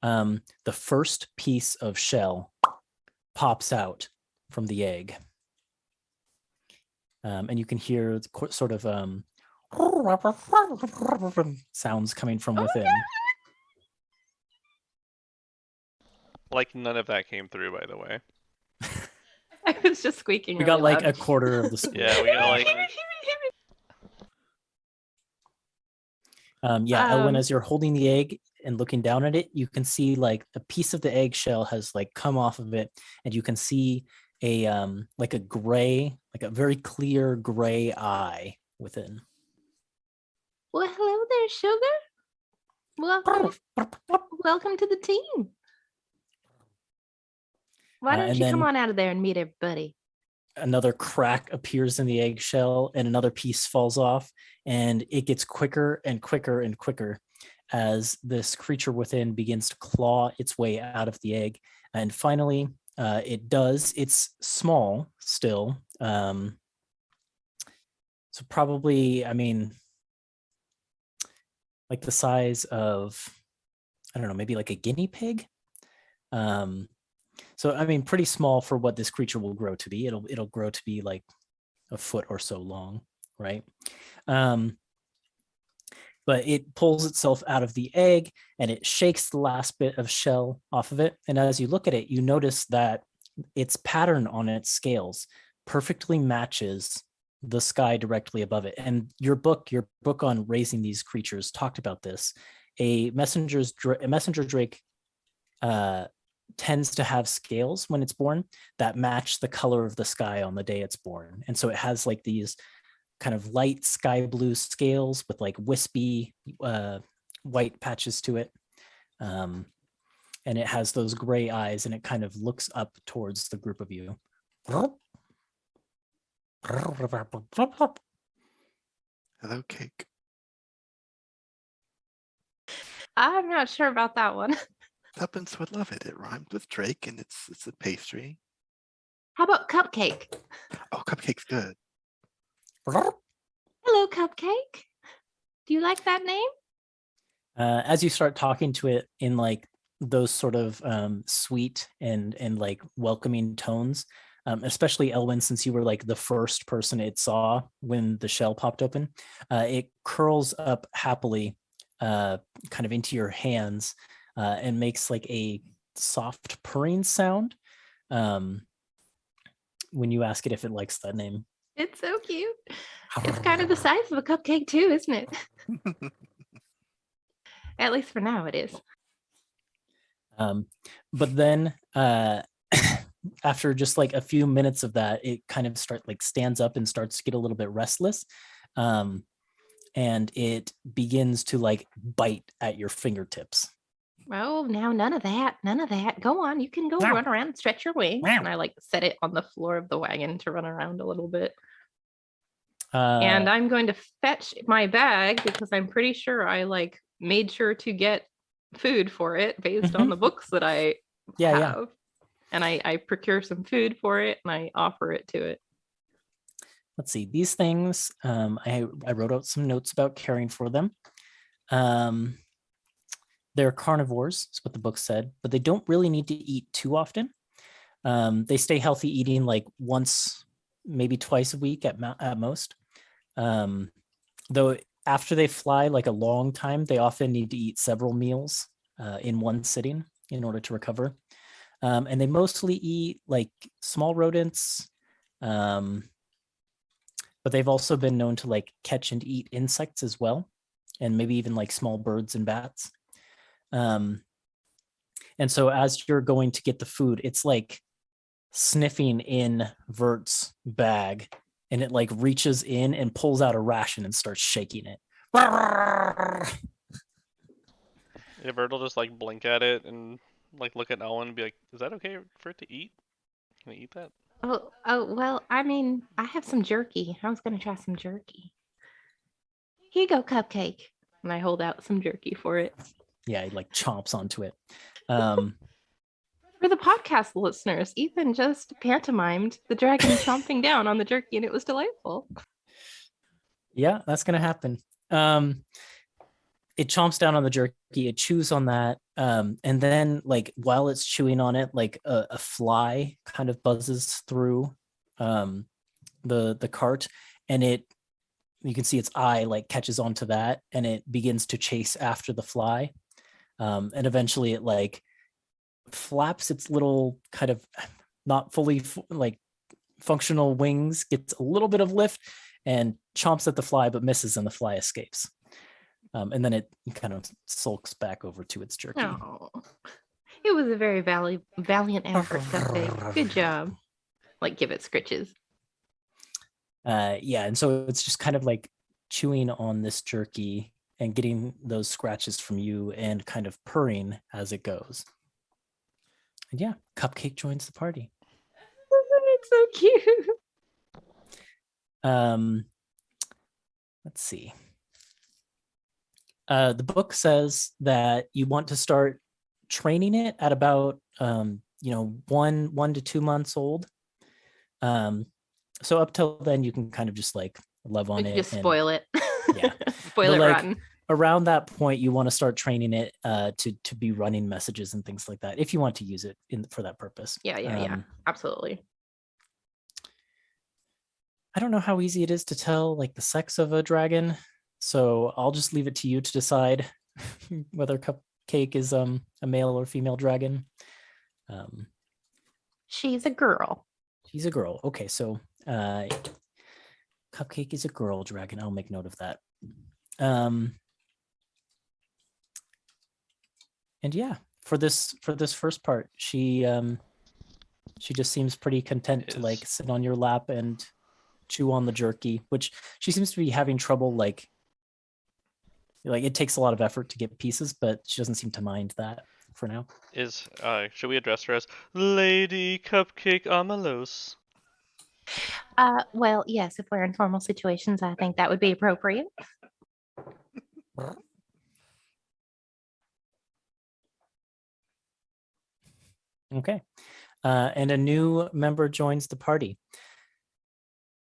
the first piece of shell pops out from the egg. And you can hear sort of sounds coming from within. Like none of that came through, by the way. I was just squeaking. We really got like loud. a quarter of the square. Yeah, we got like. Elwyn, as you're holding the egg and looking down at it, you can see like a piece of the eggshell has like come off of it, and you can see a like a gray, like a very clear gray eye within. Well, hello there, sugar. Welcome to the team. Why don't and you come then- on out of there and meet everybody? Another crack appears in the eggshell and another piece falls off, and it gets quicker and quicker and quicker as this creature within begins to claw its way out of the egg. And finally, it does. It's small still. So probably, I mean, like the size of, I don't know, maybe like a guinea pig. So I mean, pretty small for what this creature will grow to be. It'll grow to be like a foot or so long, right? But it pulls itself out of the egg and it shakes the last bit of shell off of it. And as you look at it, you notice that its pattern on its scales perfectly matches the sky directly above it. And your book on raising these creatures talked about this. A messenger drake tends to have scales when it's born that match the color of the sky on the day it's born. And so it has like these kind of light sky blue scales with like wispy white patches to it. And it has those gray eyes and it kind of looks up towards the group of you. Hello, cake. I'm not sure about that one. Tuppence would love it. It rhymes with Drake and it's a pastry. How about cupcake? Oh, cupcake's good. Hello, cupcake. Do you like that name? As you start talking to it in like those sort of sweet and like welcoming tones, especially Elwyn, since you were like the first person it saw when the shell popped open, it curls up happily kind of into your hands and makes like a soft purring sound when you ask it if it likes that name. It's so cute. It's kind of the size of a cupcake too, isn't it? At least for now it is. But then after just like a few minutes of that, it kind of stands up and starts to get a little bit restless. And it begins to like bite at your fingertips. Oh, now none of that. None of that. Go on. You can go run around and stretch your wings. And I like set it on the floor of the wagon to run around a little bit. And I'm going to fetch my bag because I'm pretty sure I like made sure to get food for it based on the books that I have. And I procure some food for it and I offer it to it. Let's see, these things, I wrote out some notes about caring for them. They're carnivores, is what the book said, but they don't really need to eat too often. They stay healthy eating like once, maybe twice a week at most. Though after they fly like a long time, they often need to eat several meals in one sitting in order to recover. And they mostly eat like small rodents, but they've also been known to like catch and eat insects as well, and maybe even like small birds and bats. And so as you're going to get the food, it's like sniffing in Vert's bag, and it like reaches in and pulls out a ration and starts shaking it. Yeah, Vert will just like blink at it and like look at Ellen and be like, "Is that okay for it to eat? Can I eat that?" Well, I mean, I have some jerky. I was gonna try some jerky. Here you go, Cupcake. And I hold out some jerky for it. Yeah, he like chomps onto it. For the podcast listeners, Ethan just pantomimed the dragon chomping down on the jerky, and it was delightful. Yeah, that's gonna happen. It chomps down on the jerky, it chews on that, and then like while it's chewing on it, like a fly kind of buzzes through the cart, and you can see its eye like catches onto that, and it begins to chase after the fly, and eventually it like flaps its little kind of not fully like functional wings, gets a little bit of lift, and chomps at the fly, but misses, and the fly escapes. And then it kind of sulks back over to its jerky. Oh, it was a very valiant effort, Cupcake. Good job. Like, give it scritches. Yeah, and so it's just kind of like chewing on this jerky and getting those scratches from you and kind of purring as it goes. And yeah, Cupcake joins the party. It's so cute. Let's see. The book says that you want to start training it at about 1 to 2 months old. So up till then you can kind of just like love on it. Just spoil it. Yeah. Spoil it like, rotten. Around that point, you want to start training it to be running messages and things like that if you want to use it for that purpose. Yeah. Absolutely. I don't know how easy it is to tell like the sex of a dragon, so I'll just leave it to you to decide whether Cupcake is a male or female dragon. She's a girl. She's a girl. Okay, so Cupcake is a girl dragon. I'll make note of that. And yeah, for this first part, she just seems pretty content to like sit on your lap and chew on the jerky, which she seems to be having trouble like it takes a lot of effort to get pieces, but she doesn't seem to mind that for now. Should we address her as Lady Cupcake Amalos? Well, yes, if we're in formal situations, I think that would be appropriate. Okay. And a new member joins the party.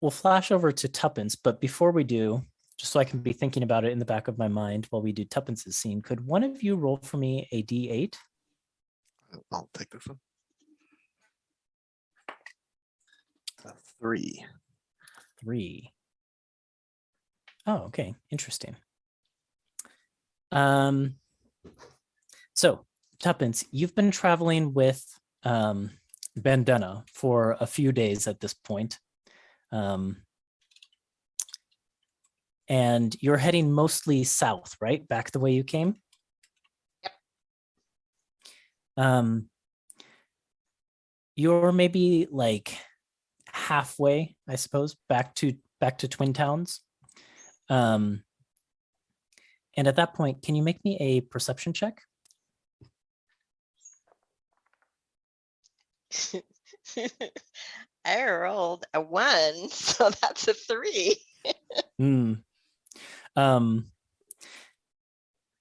We'll flash over to Tuppence, but before we do, just so I can be thinking about it in the back of my mind while we do Tuppence's scene, could one of you roll for me a D8? I'll take this one. 3. 3. Oh, okay. Interesting. So, Tuppence, you've been traveling with Bandana for a few days at this point. And you're heading mostly south, right? Back the way you came? Yep. You're maybe like halfway, I suppose, back to Twin Towns. And at that point, can you make me a perception check? I rolled a 1, so that's a 3. I'll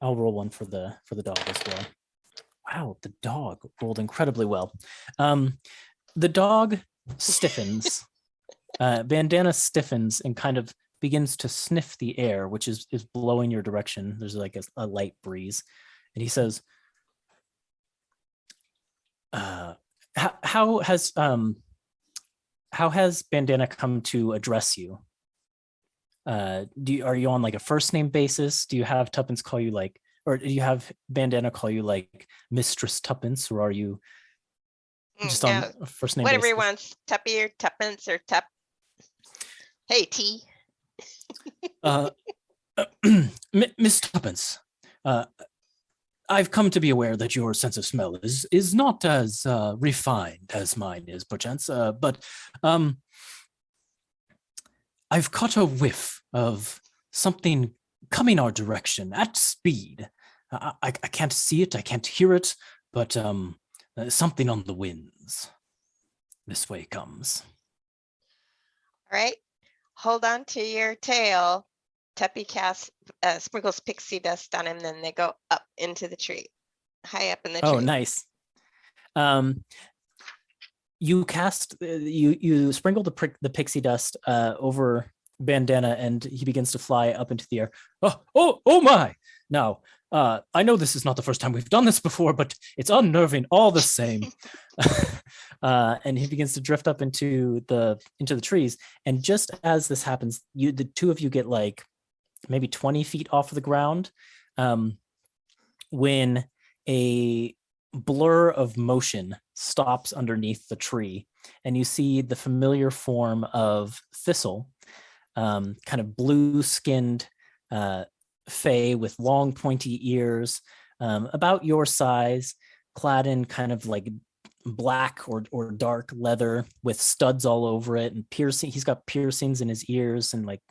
roll one for the dog as well. Wow, the dog rolled incredibly well. The dog stiffens. Bandana stiffens and kind of begins to sniff the air, which is blowing your direction. There's like a light breeze, and he says, "How has Bandana come to address you? Are you on like a first name basis? Do you have Tuppence call you like, or do you have Bandana call you like Mistress Tuppence, or are you just on a first name Whatever basis? he wants, Tuppy or Tuppence or Tup. Hey, T. Miss Tuppence, I've come to be aware that your sense of smell is not as refined as mine is, perchance, but I've caught a whiff of something coming our direction at speed. I can't see it, I can't hear it, but something on the winds. This way comes. All right, hold on to your tail. Tuppy casts, sprinkles pixie dust on him, then they go up into the tree, high up in the tree. Oh, nice. You cast, you sprinkle the pixie dust over Bandana, and he begins to fly up into the air. Oh my! Now, I know this is not the first time we've done this before, but it's unnerving all the same. And he begins to drift up into the trees. And just as this happens, the two of you get like maybe 20 feet off of the ground, when a blur of motion stops underneath the tree, and you see the familiar form of Thistle, kind of blue-skinned Fey with long pointy ears, about your size, clad in kind of like black or dark leather with studs all over it, and piercing. He's got piercings in his ears and like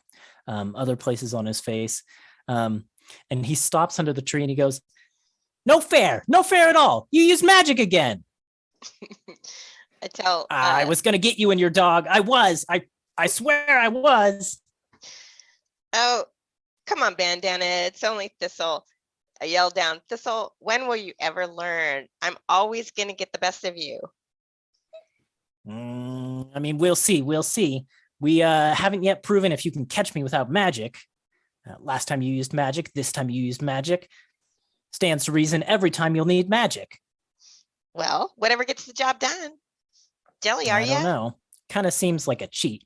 other places on his face. And he stops under the tree and he goes, no fair at all. You use magic again. I tell. I was gonna get you and your dog. I swear I was. Oh, come on, Bandana. It's only Thistle. I yell down, Thistle, when will you ever learn? I'm always gonna get the best of you. I mean, we'll see. We haven't yet proven if you can catch me without magic. Last time you used magic, this time you used magic. Stands to reason every time you'll need magic. Well, whatever gets the job done. Jelly, are I you? don't know. Kind of seems like a cheat.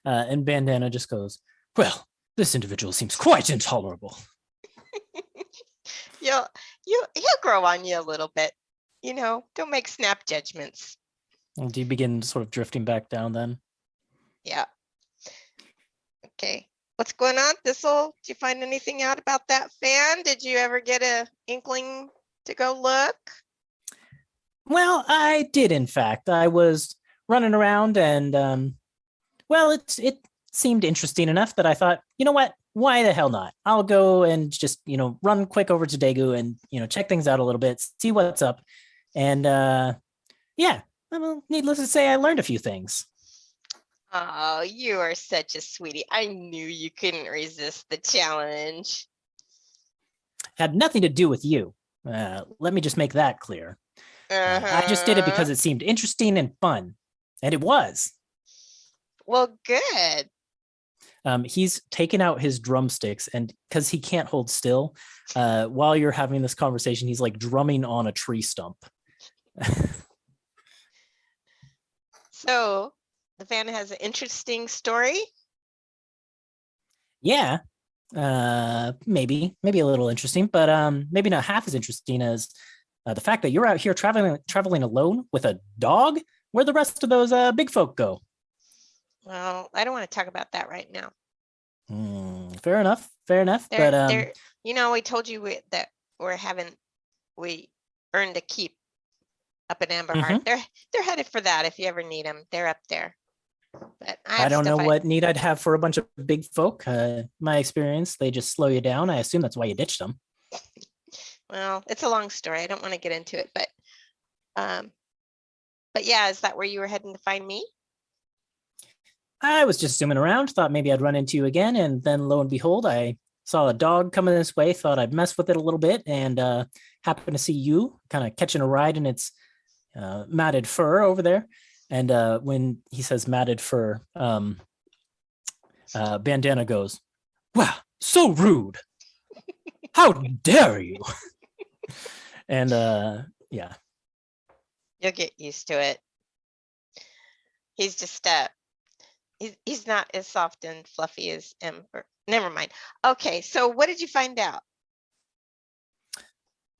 And Bandana just goes, well, this individual seems quite intolerable. He'll grow on you a little bit. You know, don't make snap judgments. And do you begin sort of drifting back down then? Yeah. Okay. What's going on, Thistle? Did you find anything out about that fan? Did you ever get a inkling to go look? Well, I did, in fact. I was running around and, well, it seemed interesting enough that I thought, you know what? Why the hell not? I'll go and just, run quick over to Daegu and, check things out a little bit, see what's up. And, yeah, well, needless to say, I learned a few things. Oh, you are such a sweetie. I knew you couldn't resist the challenge. Had nothing to do with you. Let me just make that clear. I just did it because it seemed interesting and fun. And it was. Well, good. He's taken out his drumsticks, and because he can't hold still, while you're having this conversation, he's like drumming on a tree stump. So the fan has an interesting story. Yeah, maybe a little interesting, but maybe not half as interesting as the fact that you're out here traveling alone with a dog. Where'd the rest of those big folk go? Well, I don't want to talk about that right now. Fair enough. But we told you that we earned a keep up in Amberhearth. They're headed for that. If you ever need them, they're up there. But I don't know what need I'd have for a bunch of big folk. My experience, they just slow you down. I assume that's why you ditched them. Well, it's a long story. I don't want to get into it, but yeah, is that where you were heading to find me? I was just zooming around, thought maybe I'd run into you again, and then lo and behold, I saw a dog coming this way, thought I'd mess with it a little bit, and happened to see you kind of catching a ride in its matted fur over there. And when he says matted fur, Bandana goes, wow, so rude. How dare you? And yeah. You'll get used to it. He's just he's not as soft and fluffy as Ember. Never mind. Okay, so what did you find out?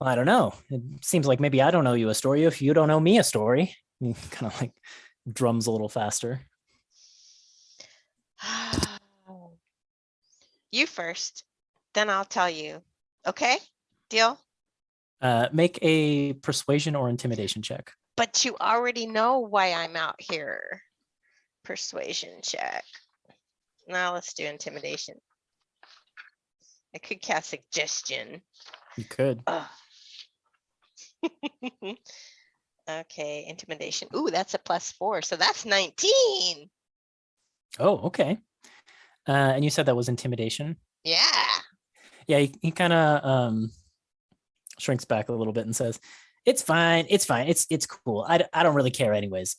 I don't know. It seems like maybe I don't know you a story if you don't know me a story. He kind of like drums a little faster. You first, then I'll tell you. Okay? Deal? Make a persuasion or intimidation check. But you already know why I'm out here. Persuasion check. Now let's do intimidation. I could cast suggestion. You could. Okay, intimidation. Ooh, that's a +4. So that's 19. Oh, okay. And you said that was intimidation. Yeah. Yeah, he kind of shrinks back a little bit and says, "It's fine. It's fine. It's cool. I don't really care anyways.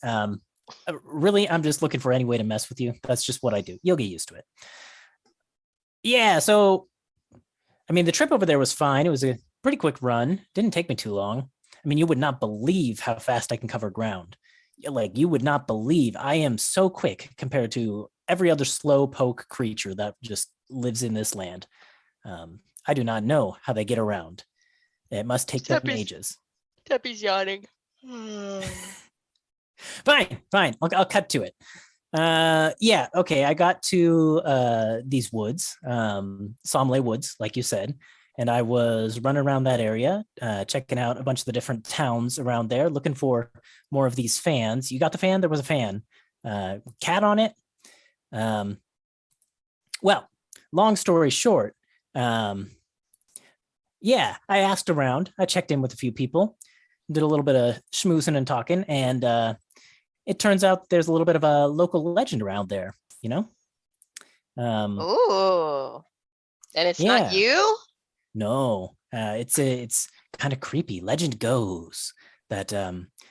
Really, I'm just looking for any way to mess with you. That's just what I do. You'll get used to it." Yeah. So, I mean, the trip over there was fine. It was a pretty quick run. Didn't take me too long. I mean, you would not believe how fast I can cover ground. Like, you would not believe I am so quick compared to every other slow poke creature that just lives in this land. I do not know how they get around. It must take them ages. Tuppy's yawning. Fine. I'll cut to it. Yeah, okay. I got to these woods, Somley Woods, like you said, and I was running around that area, checking out a bunch of the different towns around there, looking for more of these fans. You got the fan? There was a fan. Cat on it. Well, long story short, yeah, I asked around. I checked in with a few people, did a little bit of schmoozing and talking, and it turns out there's a little bit of a local legend around there, you know? Ooh. And it's Yeah. not you? No, it's kind of creepy. Legend goes that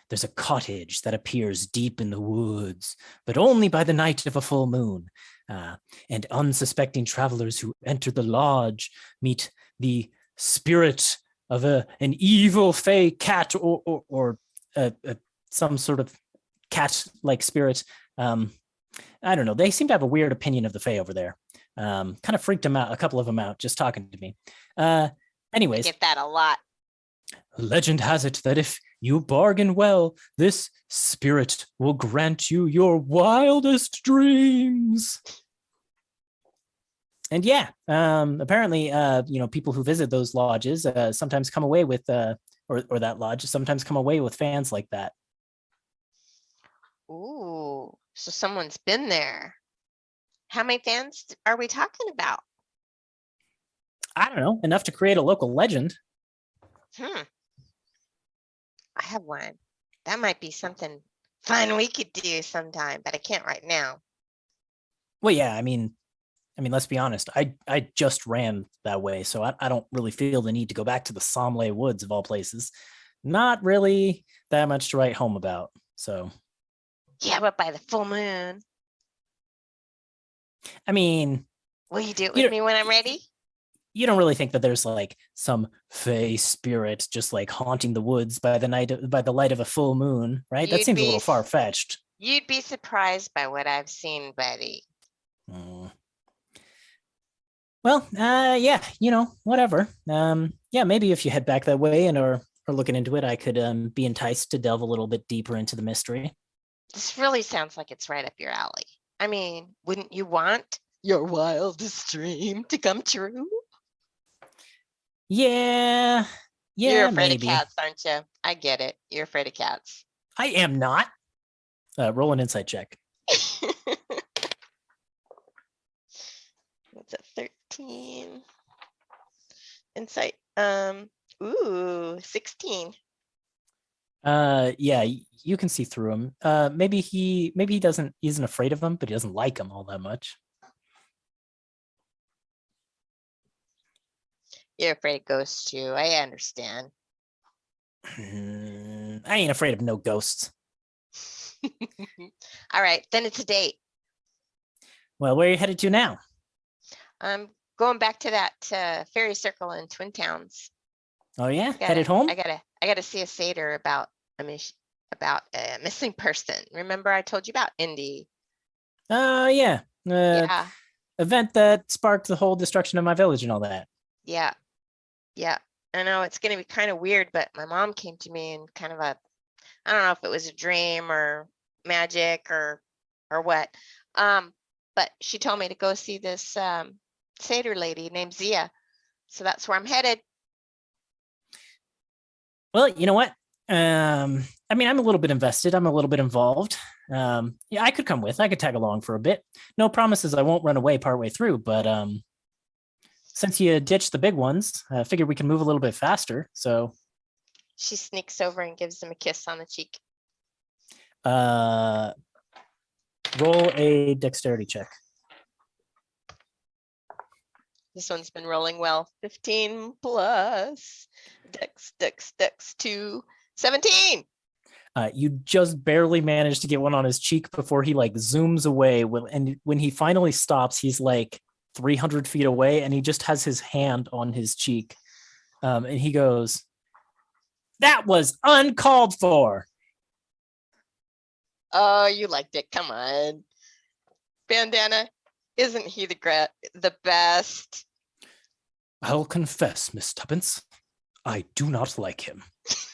there's a cottage that appears deep in the woods, but only by the night of a full moon. And unsuspecting travelers who enter the lodge meet the spirit of an evil fey cat or some sort of cat-like spirit. I don't know. They seem to have a weird opinion of the Fae over there. Kind of freaked them out, a couple of them out, just talking to me. I Anyways, get that a lot. legend has it that if you bargain well, this spirit will grant you your wildest dreams. And yeah, apparently, people who visit those lodges sometimes come away with, or that lodge sometimes come away with fans like that. Ooh, so someone's been there. How many fans are we talking about? I don't know, enough to create a local legend. I have one. That might be something fun we could do sometime, but I can't right now. Well, yeah, I mean, let's be honest. I just ran that way, so I don't really feel the need to go back to the Somley Woods of all places. Not really that much to write home about. So, Yeah, but by the full moon. I mean, Will you do it You with know- me when I'm ready? you don't really think that there's like some fey spirit just like haunting the woods by the light of a full moon, right? That You'd seems a be little s- far fetched. You'd be surprised by what I've seen, buddy. Well, yeah, whatever. Yeah, maybe if you head back that way and are looking into it, I could be enticed to delve a little bit deeper into the mystery. This really sounds like it's right up your alley. I mean, wouldn't you want your wildest dream to come true? Yeah, You're afraid maybe. of cats, aren't you? I get it. You're afraid of cats. I am not. Roll an insight check. What's a 13? Insight. Ooh, 16. Yeah, you can see through him. Maybe he isn't afraid of them, but he doesn't like them all that much. You're afraid of ghosts too. I understand. I ain't afraid of no ghosts. All right, then it's a date. Well, where are you headed to now? I'm going back to that fairy circle in Twin Towns. Oh yeah, Gotta- headed home? I gotta see a satyr about a missing person. Remember I told you about Indy? Yeah. Yeah, Event that sparked the whole destruction of my village and all that. yeah. I know it's gonna be kind of weird, but my mom came to me in kind of I don't know if it was a dream or magic or what. But she told me to go see this satyr lady named Zia. So that's where I'm headed. Well, you know what? I'm a little bit invested. I'm a little bit involved. Yeah, I could come with. I could tag along for a bit. No promises I won't run away partway through, but since you ditched the big ones, I figured we can move a little bit faster. So, She sneaks over and gives him a kiss on the cheek. Roll a dexterity check. This one's been rolling well. 15 plus dex 2, 17. You just barely managed to get one on his cheek before he like zooms away. And when he finally stops, he's like 300 feet away, and he just has his hand on his cheek. And he goes, "That was uncalled for." Oh, you liked it. Come on. Bandana, isn't he the best? I'll confess, Miss Tuppence, I do not like him.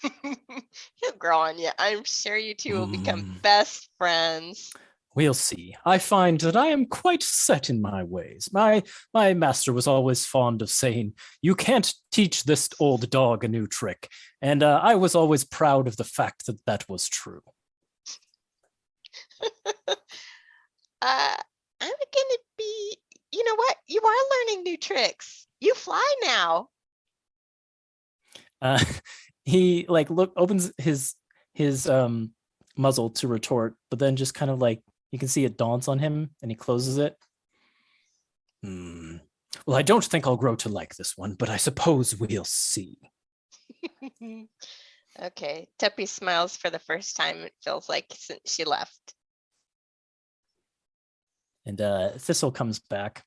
He'll grow on you. I'm sure you two will become best friends. We'll see. I find that I am quite set in my ways. My master was always fond of saying, "You can't teach this old dog a new trick." And I was always proud of the fact that that was true. I'm gonna be, you know what? You are learning new tricks. You fly now. He like opens his muzzle to retort, but then just kind of like you can see it dawns on him, and he closes it. Well, I don't think I'll grow to like this one, but I suppose we'll see. Okay, Tuppy smiles for the first time, it feels like, since she left. And Thistle comes back.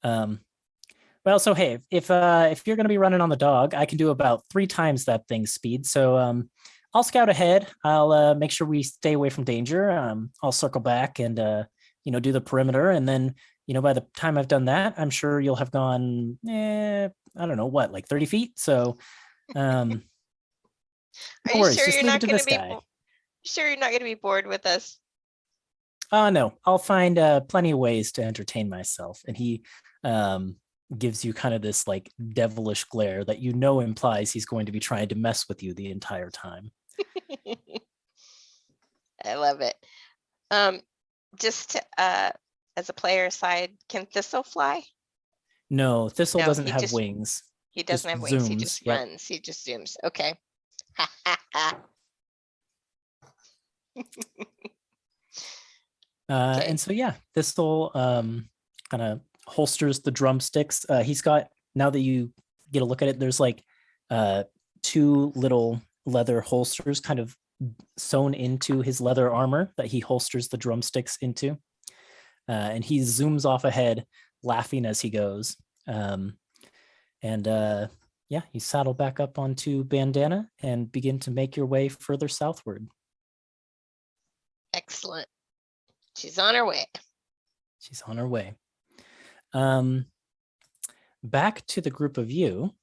Well, so hey, if you're gonna be running on the dog, I can do about 3 times that thing's speed. So I'll scout ahead. I'll make sure we stay away from danger. I'll circle back and do the perimeter, and then by the time I've done that, I'm sure you'll have gone, I don't know what, like 30 feet. So Are you worries, sure just you're leave it not to going this to be guy. sure you're not going to be bored with us? No, I'll find plenty of ways to entertain myself. And he gives you kind of this like devilish glare that implies he's going to be trying to mess with you the entire time. I love it. Just as a player side, can Thistle fly? No, Thistle No, doesn't he have just- wings. He doesn't Just have wings. He zooms, just yep. runs. He just zooms. Okay. Okay. And so yeah, Thistle kind of holsters the drumsticks. He's got, now that you get a look at it, there's like 2 little leather holsters kind of sewn into his leather armor that he holsters the drumsticks into. And he zooms off ahead, laughing as he goes. Yeah, you saddle back up onto Bandana and begin to make your way further southward. Excellent. She's on her way. She's on her way. Back to the group of you.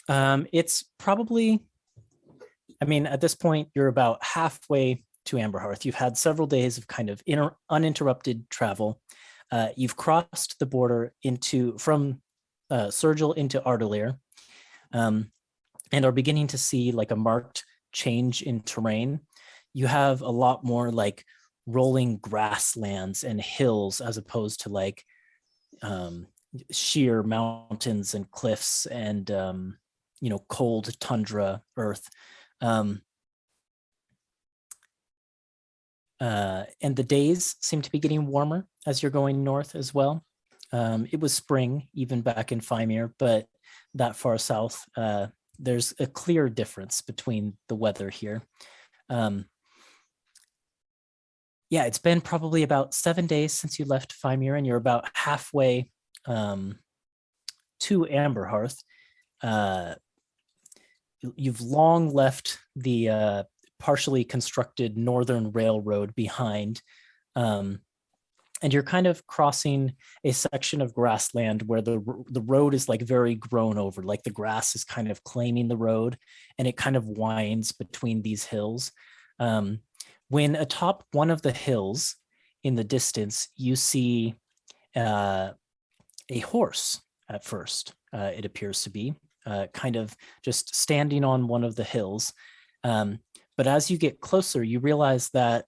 It's probably, at this point, you're about halfway to Amberhearth. You've had several days of kind of uninterrupted travel. You've crossed the border from Sergil into Ardelir, and are beginning to see like a marked change in terrain. You have a lot more like rolling grasslands and hills as opposed to like sheer mountains and cliffs and cold tundra earth. And the days seem to be getting warmer as you're going north as well. It was spring even back in Feywild, but that far south, there's a clear difference between the weather here. Yeah, it's been probably about 7 days since you left Feywild, and you're about halfway to Amberhearth. You've long left the partially constructed Northern Railroad behind, and you're kind of crossing a section of grassland where the road is like very grown over, like the grass is kind of claiming the road, and it kind of winds between these hills. When atop one of the hills in the distance, you see a horse at first, it appears to be, kind of just standing on one of the hills. But as you get closer, you realize that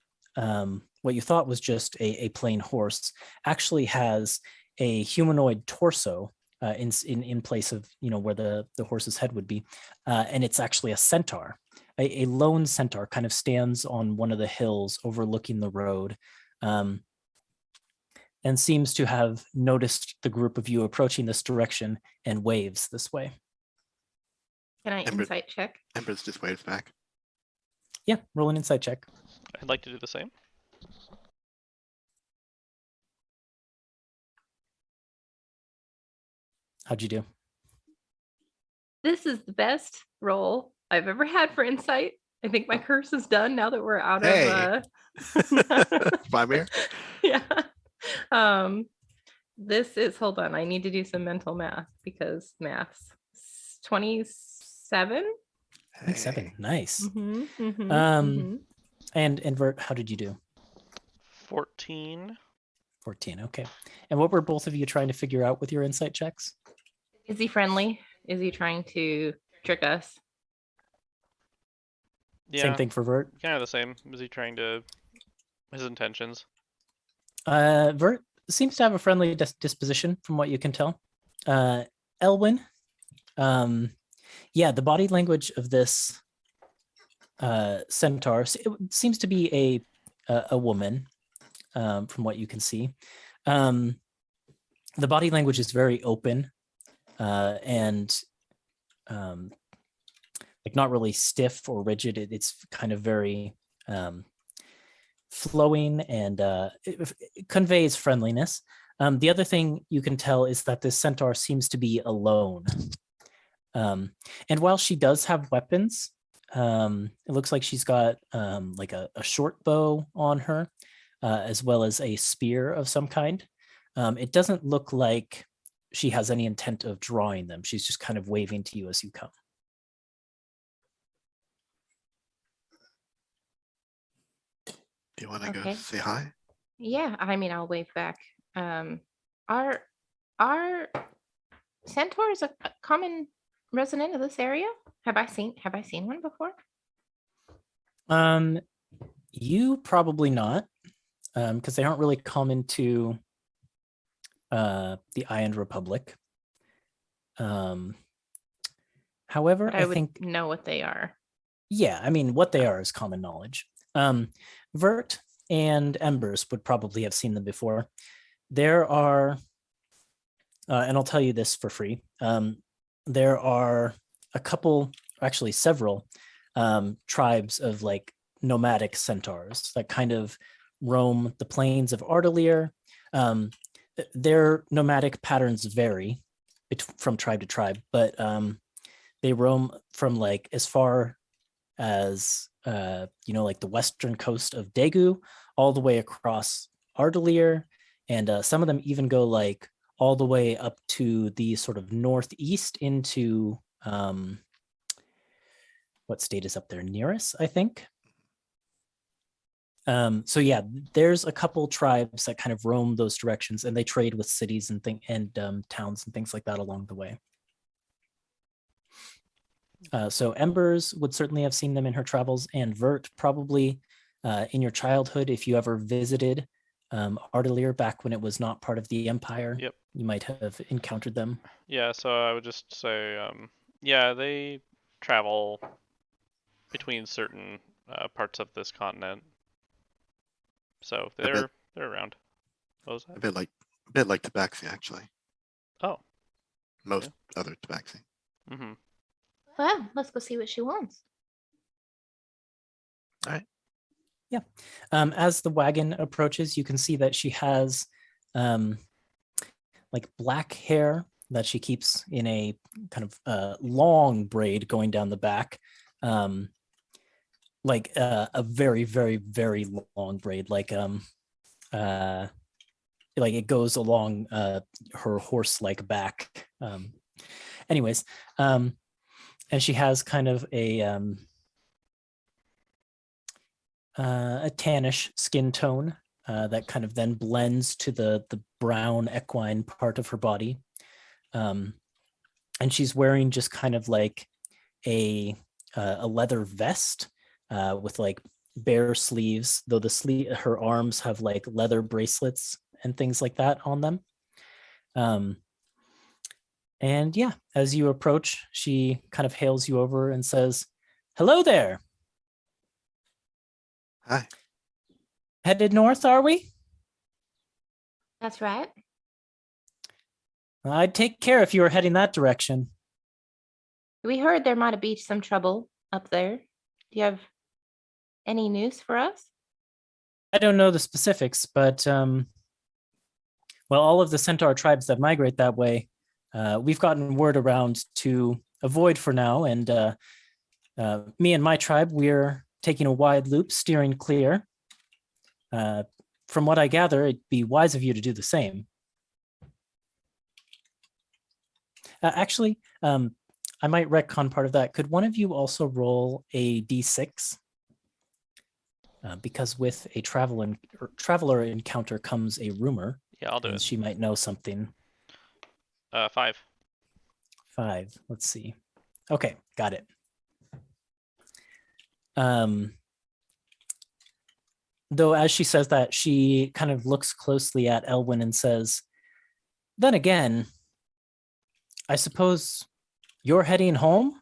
what you thought was just a plain horse actually has a humanoid torso in place of where the horse's head would be, and it's actually a centaur. A lone centaur kind of stands on one of the hills overlooking the road, and seems to have noticed the group of you approaching this direction and waves this way. Can I Ember- insight check? Embers just waves back. Yeah, roll an insight check. I'd like to do the same. How'd you do? This is the best roll I've ever had for insight. I think my curse is done now that we're out Hey. of Fymir? yeah. This is, hold on, I need to do some mental math because maths. 27. 7. Nice. Mhm. And Vert, how did you do? 14. 14. Okay. And what were both of you trying to figure out with your insight checks? Is he friendly? Is he trying to trick us? Yeah, Same thing for Vert. kind of the same. Was he trying to his intentions? Vert seems to have a friendly disposition from what you can tell. Elwyn, yeah, the body language of this centaur, it seems to be a woman, from what you can see. The body language is very open, and like not really stiff or rigid. It's kind of very flowing, and it conveys friendliness. The other thing you can tell is that this centaur seems to be alone. And while she does have weapons, it looks like she's got like a short bow on her, as well as a spear of some kind. It doesn't look like she has any intent of drawing them. She's just kind of waving to you as you come. Do you want to go Okay. say hi? Yeah, I mean, I'll wave back. Are centaurs a common resident of this area? Have I seen one before? You probably not, because they aren't really common to the Iron Republic. However, But I I would think, know what they are. yeah, I mean, what they are is common knowledge. Vert and Embers would probably have seen them before. There are, and I'll tell you this for free, there are a couple, actually several, tribes of like nomadic centaurs that kind of roam the plains of Ardelir. Their nomadic patterns vary from tribe to tribe, but they roam from like as far as like the western coast of Daegu all the way across Ardelir, and some of them even go like all the way up to the sort of northeast into what state is up there? Nearest, I think. So yeah, there's a couple tribes that kind of roam those directions, and they trade with cities and towns and things like that along the way. So Embers would certainly have seen them in her travels, and Vert probably in your childhood, if you ever visited Ardelir back when it was not part of the Empire. Yep. You might have encountered them. Yeah, so I would just say, yeah, they travel between certain parts of this continent. So they're around. What was that? A bit like Tabaxi, actually. Oh. Most other Tabaxi. Mm-hmm. Well, let's go see what she wants. All right. Yeah. As the wagon approaches, you can see that she has like black hair that she keeps in a kind of long braid going down the back. Like a very, very, very long braid, like it goes along her horse-like back. Anyways, and she has kind of a tannish skin tone that kind of then blends to the brown equine part of her body. And she's wearing just kind of like a leather vest with like bare sleeves, though her arms have like leather bracelets and things like that on them. And yeah, as you approach, she kind of hails you over and says, "Hello there. Hi. Headed north, are we? That's right. I'd take care if you were heading that direction." We heard there might be some trouble up there. Do you have any news for us? I don't know the specifics, but well, all of the centaur tribes that migrate that way, we've gotten word around to avoid for now. And me and my tribe, we're taking a wide loop, steering clear. From what I gather, it'd be wise of you to do the same. Actually, I might retcon part of that. Could one of you also roll a d6? Because with a traveler encounter comes a rumor, Yeah, I'll do and it. she might know something. 5. 5. Let's see. Okay, got it. Though as she says that, she kind of looks closely at Elwyn and says, "Then again, I suppose you're heading home?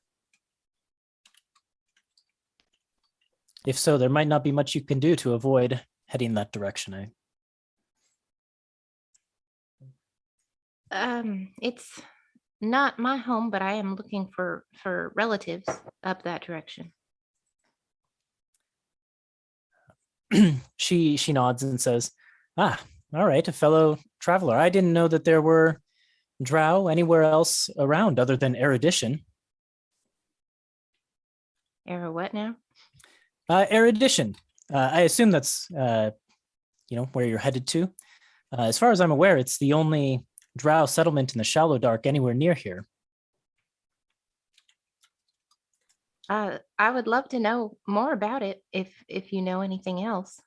If so, there might not be much you can do to avoid heading that direction." It's not my home, but I am looking for relatives up that direction. She nods and says, "Ah, all right, a fellow traveler. I didn't know that there were drow anywhere else around other than Erudition." Era what now? Erudition. I assume that's where you're headed to. As far as I'm aware, it's the only drow settlement in the Shallow Dark anywhere near here. I would love to know more about it if you know anything else.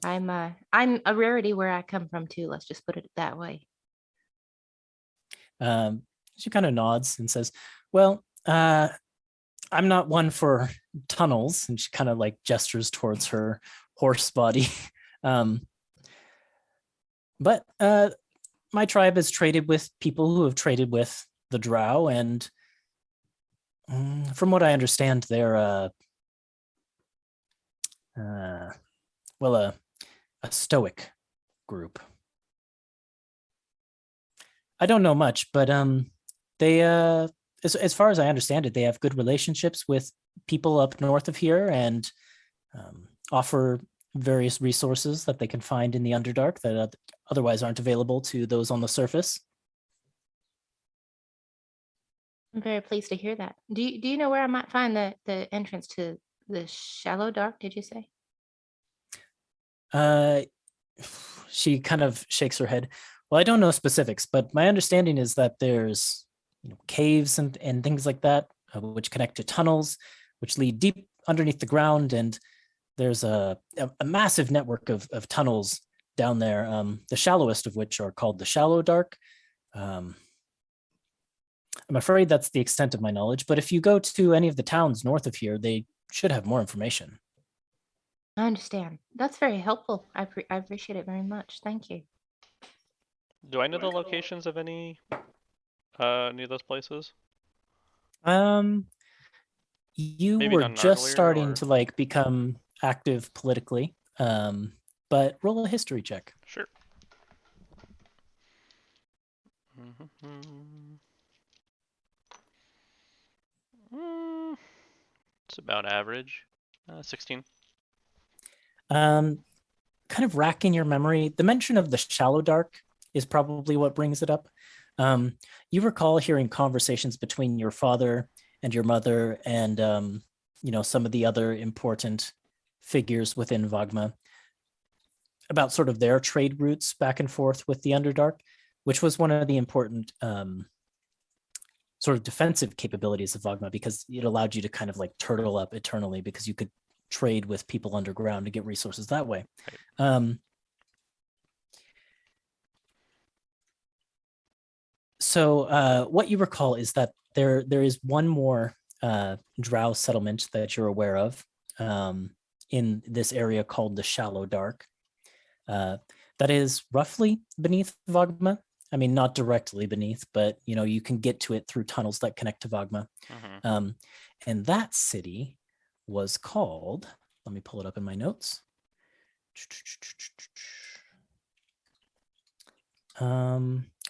I'm a rarity where I come from too. Let's just put it that way. She kind of nods and says, "Well, I'm not one for tunnels," and she kind of like gestures towards her horse body. But my tribe has traded with people who have traded with the drow, and from what I understand, they're a stoic group. I don't know much, but they as far as I understand it, they have good relationships with people up north of here and offer various resources that they can find in the Underdark that otherwise aren't available to those on the surface. I'm very pleased to hear that. Do you know where I might find the entrance to the Shallow Dark? Did you say? She kind of shakes her head. Well, I don't know specifics, but my understanding is that there's caves and things like that, which connect to tunnels, which lead deep underneath the ground, and there's a massive network of tunnels down there, the shallowest of which are called the Shallow Dark. I'm afraid that's the extent of my knowledge, but if you go to any of the towns north of here, they should have more information. I understand. That's very helpful. I appreciate it very much. Thank you. Do I know the locations of any of those places? You Maybe were done just earlier, starting or- to like become active politically, but roll a history check. Sure. Mm, it's about average. 16. Kind of racking your memory. The mention of the Shallow Dark is probably what brings it up. You recall hearing conversations between your father and your mother and some of the other important figures within Vagma about sort of their trade routes back and forth with the Underdark, which was one of the important sort of defensive capabilities of Vagma, because it allowed you to kind of like turtle up eternally because you could trade with people underground to get resources that way. So what you recall is that there is one more drow settlement that you're aware of in this area called the Shallow Dark. That is roughly beneath Vagma. I mean, not directly beneath, but you can get to it through tunnels that connect to Vagma. And that city was called, let me pull it up in my notes.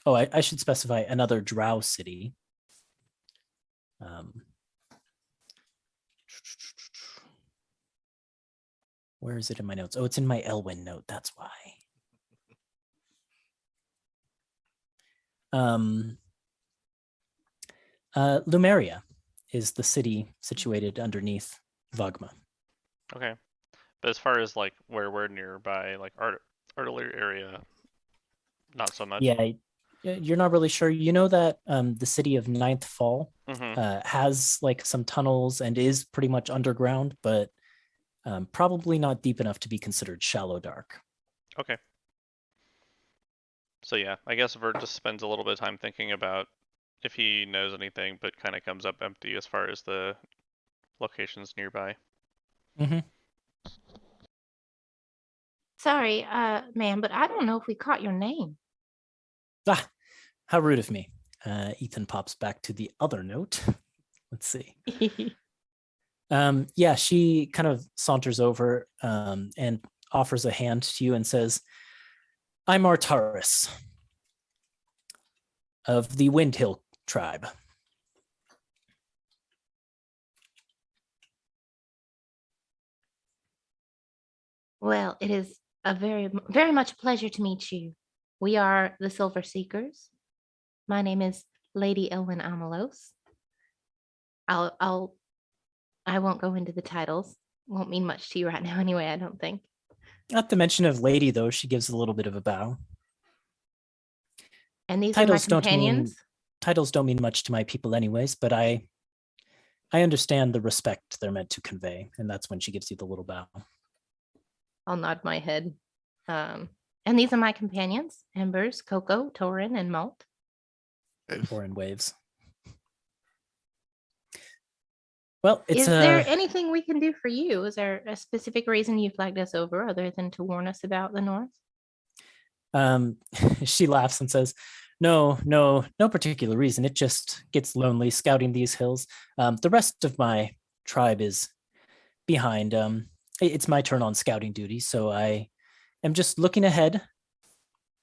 I should specify another drow city. Where is it in my notes? Oh, it's in my Elwyn note. That's why. Lumeria is the city situated underneath Vagma. Okay. But as far as like where we're nearby, like Artillery area, not so much. Yeah, you're not really sure. You know that the city of Ninth Fall Mm-hmm. has like some tunnels and is pretty much underground, but probably not deep enough to be considered shallow dark. Okay. So yeah, I guess Vert just spends a little bit of time thinking about if he knows anything, but kind of comes up empty as far as the locations nearby. Mm-hmm. Sorry, ma'am, but I don't know if we caught your name. Ah, how rude of me. Ethan pops back to the other note. Let's see. Yeah, she kind of saunters over and offers a hand to you and says, I'm Artaris of the Windhill tribe. Well, it is a very much a pleasure to meet you. We are the Silver Seekers. My name is Lady Elwyn Amalos. I won't go into the titles. Won't mean much to you right now anyway, I don't think. At the mention of lady, though, she gives a little bit of a bow. And these Titles are my companions. Titles don't mean much to my people anyways, but I understand the respect they're meant to convey, and that's when she gives you the little bow. I'll nod my head. And these are my companions, Embers, Coco, Torin, and Malt. Or in waves. Well, it's Is there anything we can do for you? Is there a specific reason you flagged us over other than to warn us about the North? She laughs and says, no particular reason. It just gets lonely scouting these hills. The rest of my tribe is behind. It's my turn on scouting duty, so I am just looking ahead,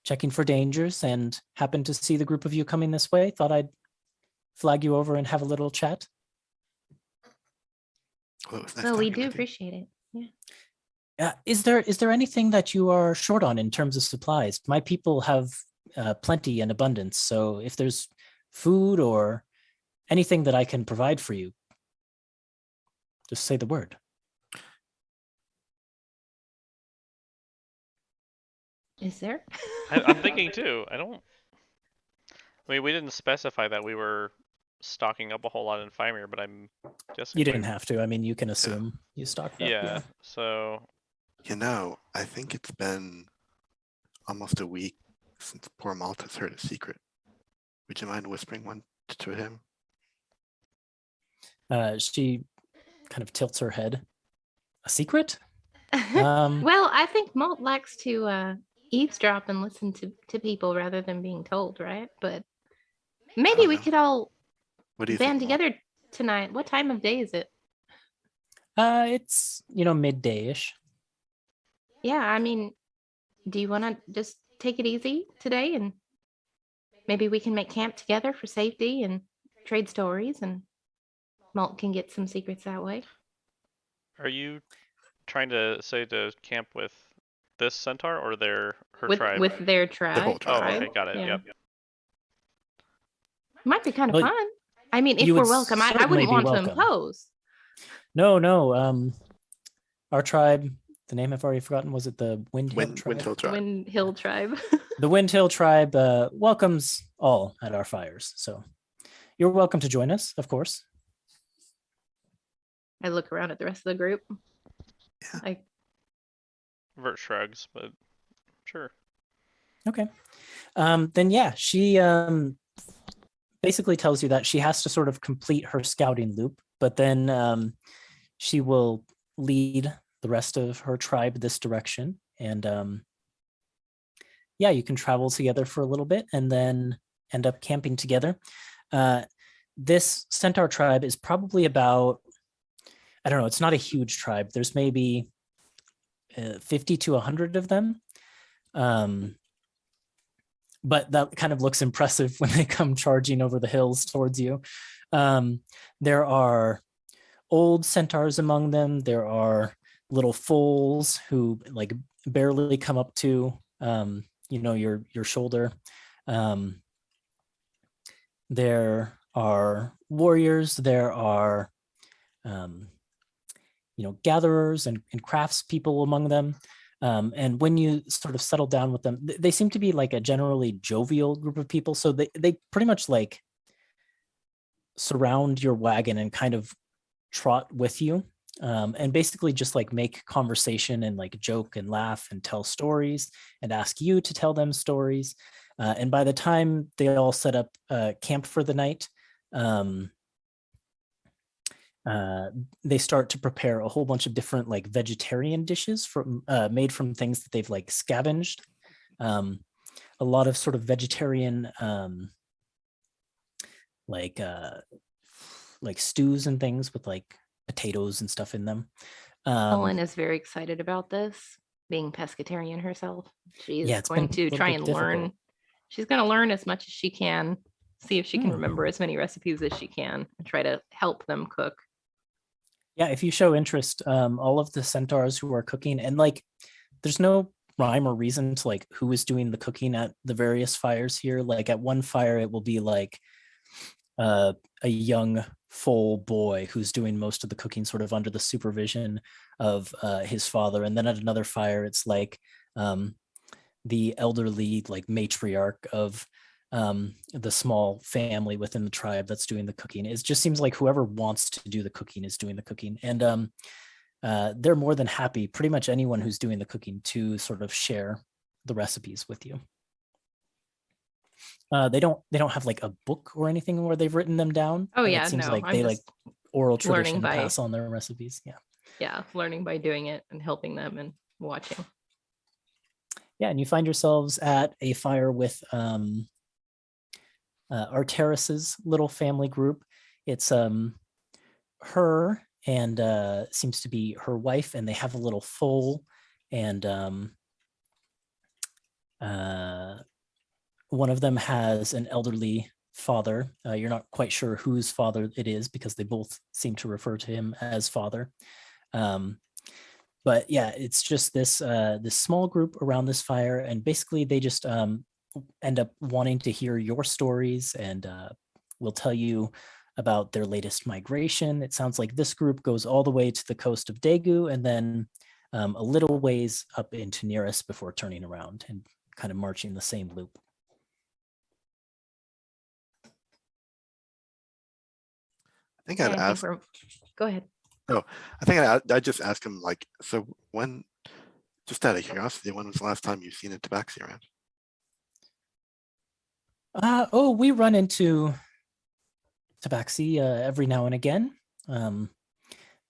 checking for dangers, and happened to see the group of you coming this way. Thought I'd flag you over and have a little chat. Well, it was nice Well, we talking do with you. appreciate it. Yeah. Is there anything that you are short on in terms of supplies? My people have plenty and abundance, so if there's food or anything that I can provide for you, just say the word. Is there? I'm thinking too. I mean, we didn't specify that we were stocking up a whole lot in Fymir, but I'm guessing You didn't have to. I mean, you can assume you stocked up. Yeah. So I think it's been almost a week since poor Malta's heard a secret. Would you mind whispering one to him? She kind of tilts her head. A secret? Well, I think Malt likes to eavesdrop and listen to people rather than being told, right? But maybe don't we know. could all What do you band think, Malt? together tonight. What time of day is it? It's midday-ish. Yeah, I mean, do you want to just take it easy today and maybe we can make camp together for safety and trade stories and Malt can get some secrets that way? are you trying to say to camp with this centaur or her With tribe? with their tribe. whole Oh, tribe. okay, got it. Yeah. Yep. Might be kind of Well, fun. I mean, if you we're would welcome, I certainly wouldn't be want to welcome. impose. No. Our tribe, the name I've already forgotten, was it the Windhill tribe? Windhill tribe. Wind Hill tribe. The Windhill tribe welcomes all at our fires. So you're welcome to join us, of course. I look around at the rest of the group. Yeah. Like, Vert shrugs, but sure. Okay. Then yeah, she basically tells you that she has to sort of complete her scouting loop, but then she will lead the rest of her tribe this direction. And yeah, you can travel together for a little bit and then end up camping together. This centaur tribe is probably about, I don't know, it's not a huge tribe. There's maybe 50 to 100 of them. But that kind of looks impressive when they come charging over the hills towards you. There are old centaurs among them. There are little foals who like barely come up to your shoulder. There are warriors. There are gatherers and crafts people among them. And when you sort of settle down with them, they seem to be like a generally jovial group of people. So they pretty much like surround your wagon and kind of trot with you, and basically just like make conversation and like joke and laugh and tell stories and ask you to tell them stories. And by the time they all set up camp for the night, they start to prepare a whole bunch of different like vegetarian dishes from made from things that they've like scavenged. A lot of sort of vegetarian like stews and things with like potatoes and stuff in them. Ellen is very excited about this, being pescatarian herself. She's Yeah, it's going been a to little try bit and difficult. learn. She's going to learn as much as she can, see if she can Hmm. remember as many recipes as she can, and try to help them cook. Yeah, if you show interest, all of the centaurs who are cooking, and like there's no rhyme or reason to like who is doing the cooking at the various fires here. Like at one fire, it will be like a young full boy who's doing most of the cooking sort of under the supervision of his father. And then at another fire, it's like the elderly like matriarch of the small family within the tribe that's doing the cooking. It just seems like whoever wants to do the cooking is doing the cooking. And they're more than happy, pretty much anyone who's doing the cooking, to sort of share the recipes with you. They don't have like a book or anything where they've written them down. Oh yeah, It seems no, like I'm they like just oral learning tradition by- pass on their recipes. Yeah. learning by doing it and helping them and watching. Yeah, and you find yourselves at a fire with Arteris's little family group. It's her and seems to be her wife, and they have a little foal, and one of them has an elderly father. You're not quite sure whose father it is because they both seem to refer to him as father. But yeah, it's just this small group around this fire, and basically they just end up wanting to hear your stories, and will tell you about their latest migration. It sounds like this group goes all the way to the coast of Daegu and then a little ways up into Nearest before turning around and kind of marching the same loop. I think I'd And I think ask. we're- Go ahead. I think I'd just ask him like, so when, just out of curiosity, when was the last time you've seen a tabaxi around? We run into tabaxi every now and again.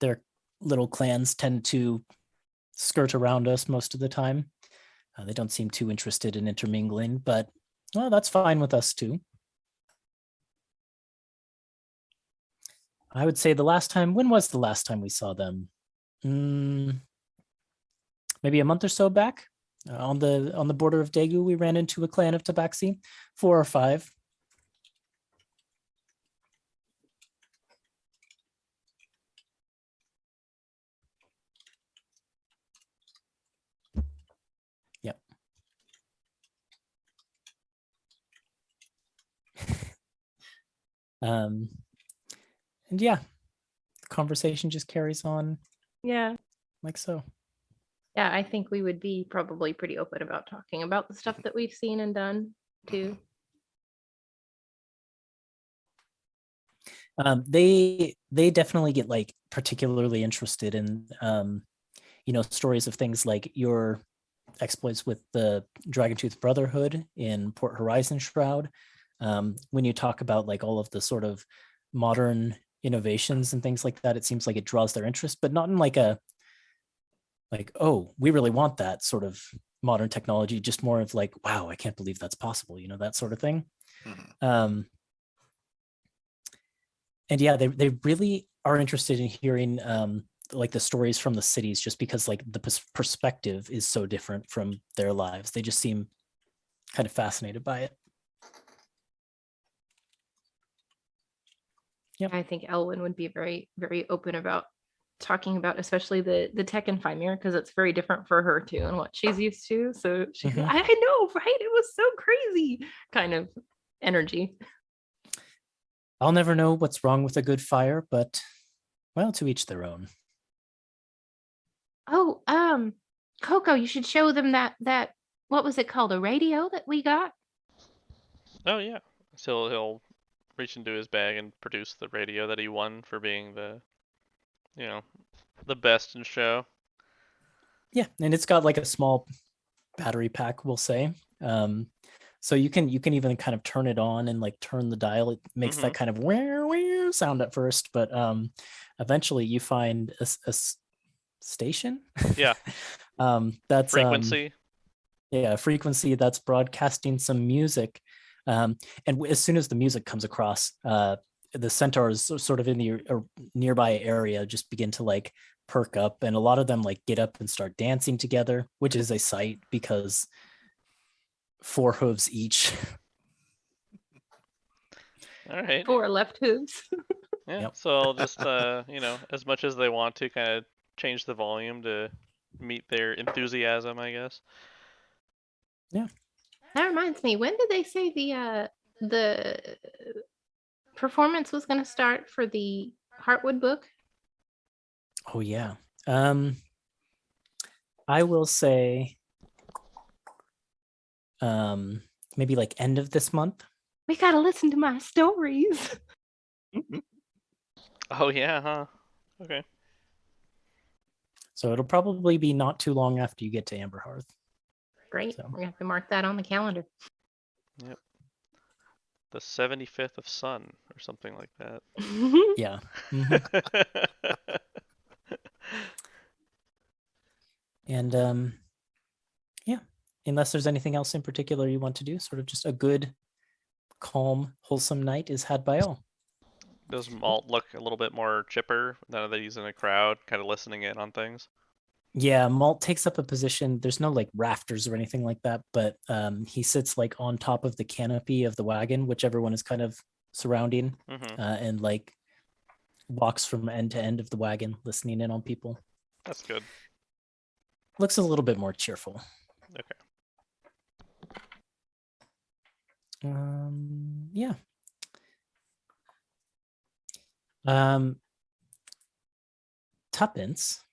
Their little clans tend to skirt around us most of the time. They don't seem too interested in intermingling, but well, that's fine with us too. I would say when was the last time we saw them? Maybe a month or so back. On the border of Daegu, we ran into a clan of tabaxi, 4 or 5. Yep. And yeah, the conversation just carries on Yeah. like so. Yeah, I think we would be probably pretty open about talking about the stuff that we've seen and done too. They definitely get like particularly interested in stories of things like your exploits with the Dragontooth Brotherhood in Port Horizon Shroud. When you talk about like all of the sort of modern innovations and things like that, it seems like it draws their interest, but not in like a oh, we really want that sort of modern technology, just more of like, wow, I can't believe that's possible, you know, that sort of thing. Mhm. And yeah, they really are interested in hearing like the stories from the cities, just because like the perspective is so different from their lives. They just seem kind of fascinated by it. Yep. I think Elwyn would be very, very open about talking about, especially the tech and Fimir, because it's very different for her too and what she's used to. So she, Mhm. I know, right? It was so crazy kind of energy. I'll never know what's wrong with a good fire, but well, to each their own. Oh, Coco, you should show them that what was it called? A radio that we got? Oh yeah. So he'll reach into his bag and produce the radio that he won for being the, you know, the best in show. Yeah, and it's got like a small battery pack, we'll say. So you can even kind of turn it on and like turn the dial. It makes that kind of where sound at first, but eventually you find a station. Yeah. That's Frequency. yeah, a frequency that's broadcasting some music. And as soon as the music comes across, the centaurs sort of in the nearby area just begin to like perk up, and a lot of them like get up and start dancing together, which is a sight because 4 hooves each. All right. 4 left hooves. Yeah. Yep. So I'll just you know, as much as they want to kind of change the volume to meet their enthusiasm, I guess. That reminds me, when did they say the performance was going to start for the Heartwood book? Oh yeah. I will say maybe like end of this month. We got to listen to my stories. Oh yeah, huh? Okay. So it'll probably be not too long after you get to Amberhearth. Great. So. We're going to have to mark that on the calendar. Yep. The 75th of Sun or something like that. Yeah. Mhm. And yeah, unless there's anything else in particular you want to do, sort of just a good, calm, wholesome night is had by all. Does Malt look a little bit more chipper now that he's in a crowd, kind of listening in on things? Yeah, Malt takes up a position. There's no like rafters or anything like that, but he sits like on top of the canopy of the wagon, which everyone is kind of surrounding, and like walks from end to end of the wagon, listening in on people. That's good. Looks a little bit more cheerful. Okay. Yeah. Tuppence.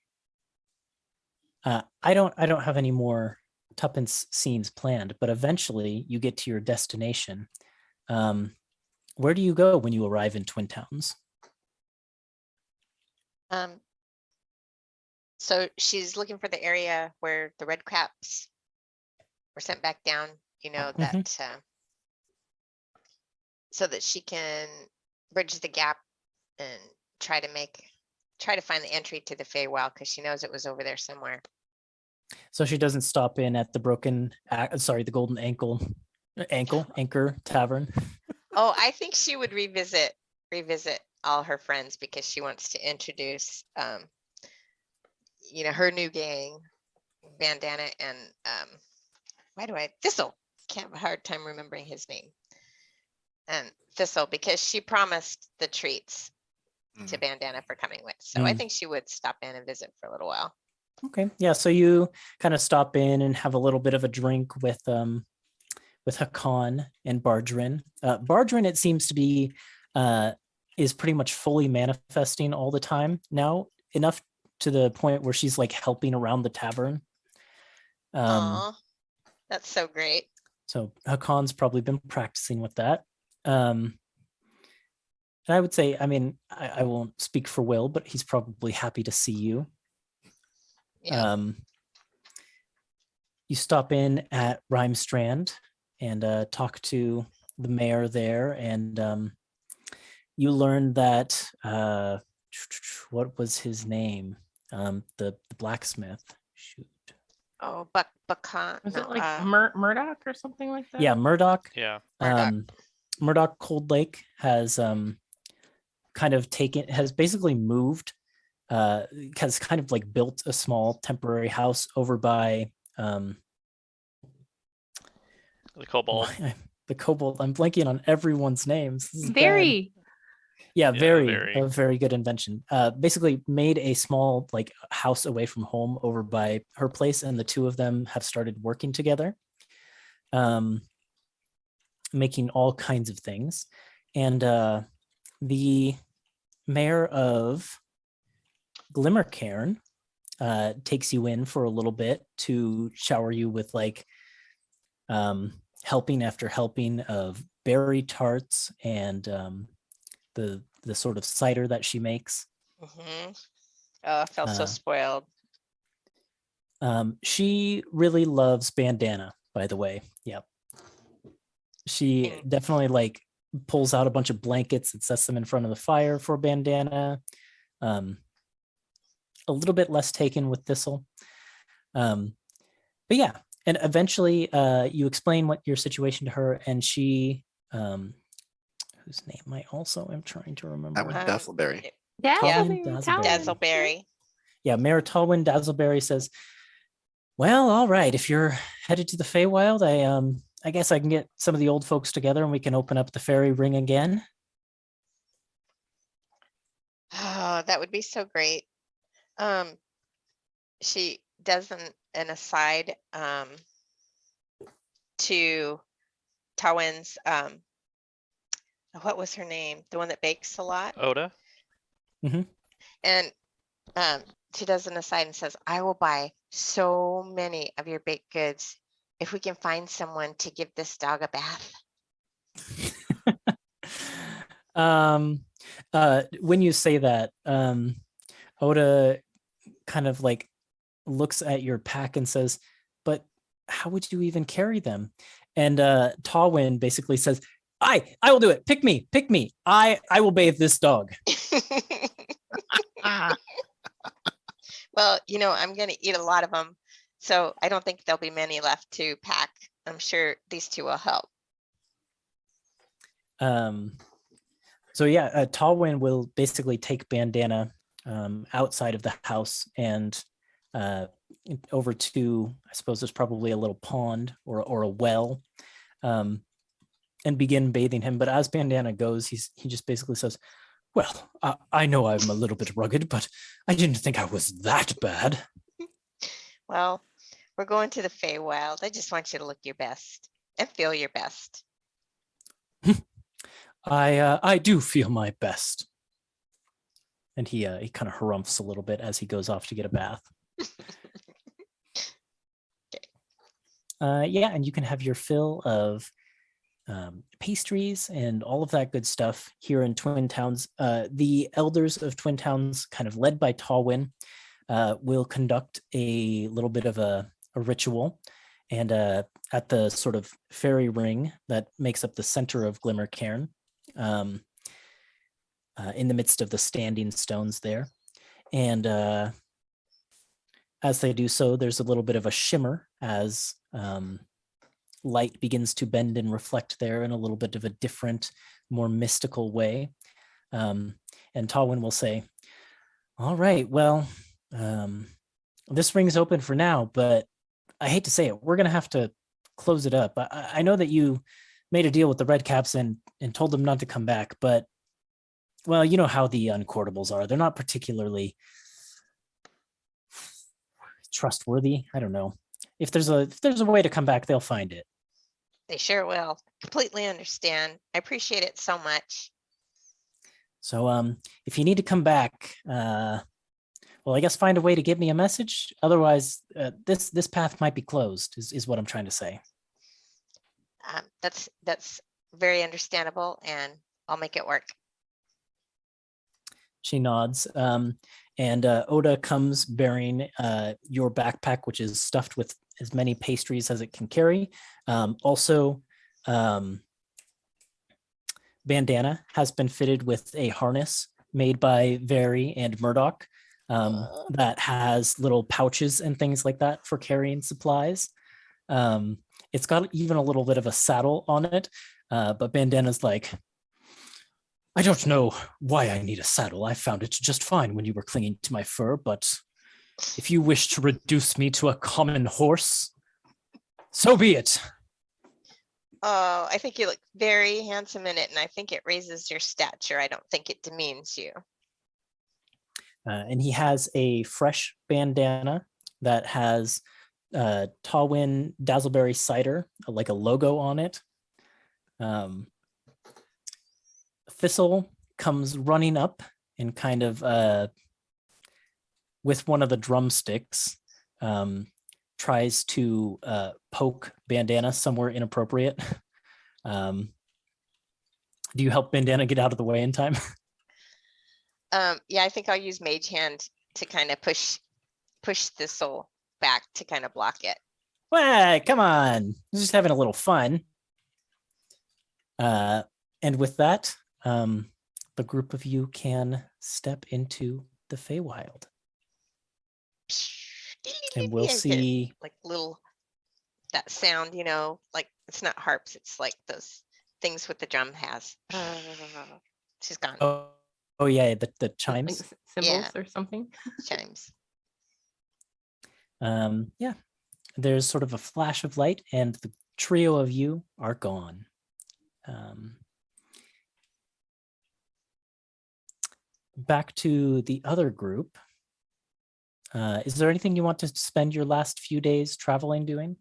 I don't have any more Tuppence scenes planned, but eventually you get to your destination. Where do you go when you arrive in Twin Towns? So she's looking for the area where the red caps were sent back down, you know, that so that she can bridge the gap and try to find the entry to the Feywild, because she knows it was over there somewhere. So she doesn't stop in at the the Golden Anchor Tavern. Oh, I think she would revisit all her friends, because she wants to introduce you know, her new gang, Bandana and Thistle. Can't have a hard time remembering his name. And Thistle, because she promised the treats to Bandana for coming with. So I think she would stop in and visit for a little while. Okay. Yeah. So you kind of stop in and have a little bit of a drink with Hakan and Bardrin. Bardrin, it seems to be, is pretty much fully manifesting all the time now, enough to the point where she's like helping around the tavern. Aw, that's so great. So Hakan's probably been practicing with that. And I would say, I mean, I won't speak for Will, but he's probably happy to see you. Yeah. You stop in at Rhymestrand and talk to the mayor there, and you learn that what was his name? The blacksmith. Shoot. Oh, Buckhorn. Was No, it like Murdoch or something like that? Yeah, Murdoch. Yeah. Murdoch. Murdoch Cold Lake has has basically moved, has kind of like built a small temporary house over by The kobold. the kobold. I'm blanking on everyone's names. This is bad. Very. Yeah, Yeah, a very good invention. Basically made a small like house away from home over by her place, and the two of them have started working together, making all kinds of things. And the mayor of Glimmercairn takes you in for a little bit to shower you with like helping after helping of berry tarts and the sort of cider that she makes. Mm-hmm. Oh, I felt so spoiled. She really loves bandana, by the way. Yep. She definitely like pulls out a bunch of blankets and sets them in front of the fire for bandana. A little bit less taken with Thistle. But yeah, and eventually you explain what your situation to her, and she whose name I also am trying to remember. That was Dazzleberry. Dazzleberry. Yeah, Mayor Talwyn Dazzleberry says, well, all right, if you're headed to the Feywild, I guess I can get some of the old folks together and we can open up the fairy ring again. Oh, that would be so great. She does an aside to Tawin's what was her name? The one that bakes a lot. Oda? And she does an aside and says, I will buy so many of your baked goods if we can find someone to give this dog a bath. When you say that, Oda kind of like looks at your pack and says, but how would you even carry them? And Tawin basically says, I will do it. Pick me. I will bathe this dog. Well, I'm going to eat a lot of them, so I don't think there'll be many left to pack. I'm sure these two will help. So yeah, Tallwind will basically take bandana outside of the house and over to, I suppose there's probably a little pond or a well, and begin bathing him. But as bandana goes, he just basically says, well, I know I'm a little bit rugged, but I didn't think I was that bad. Well, we're going to the Feywild. I just want you to look your best and feel your best. I do feel my best. And he kind of harumphs a little bit as he goes off to get a bath. Yeah, and you can have your fill of pastries and all of that good stuff here in Twin Towns. The elders of Twin Towns, kind of led by Tallwyn, will conduct a little bit of a ritual. And at the sort of fairy ring that makes up the center of Glimmercairn, in the midst of the standing stones there. And as they do so, there's a little bit of a shimmer as light begins to bend and reflect there in a little bit of a different, more mystical way. And Tallwyn will say, all right, well, this ring's open for now, but I hate to say it, we're going to have to close it up. I know that you made a deal with the Redcaps and told them not to come back, but, well, you know how the Uncourtables are. They're not particularly trustworthy. I don't know. If there's a way to come back, they'll find it. They sure will. Completely understand. I appreciate it so much. So if you need to come back, well, I guess find a way to give me a message. Otherwise, this path might be closed, is what I'm trying to say. That's very understandable, and I'll make it work. She nods. And Oda comes bearing your backpack, which is stuffed with as many pastries as it can carry. Also, Bandana has been fitted with a harness made by Very and Murdoch that has little pouches and things like that for carrying supplies. It's got even a little bit of a saddle on it, but Bandana's like, I don't know why I need a saddle. I found it just fine when you were clinging to my fur, but if you wish to reduce me to a common horse, so be it. Oh, I think you look very handsome in it, and I think it raises your stature. I don't think it demeans you. And he has a fresh bandana that has Tawin Dazzleberry cider, like a logo on it. Thistle comes running up and kind of with one of the drumsticks tries to poke Bandana somewhere inappropriate. Do you help Bandana get out of the way in time? Yeah, I think I'll use Mage Hand to kind of push Thistle back to kind of block it. Well, come on. Just having a little fun. And with that, the group of you can step into the Feywild. And we'll Yeah, get see. like little that sound, you know, like it's not harps, it's like those things with the drum has. She's gone. Oh yeah, the Like chimes. symbols Yeah. or something. Chimes. Yeah, there's sort of a flash of light, and the trio of you are gone. Back to the other group. Is there anything you want to spend your last few days traveling doing?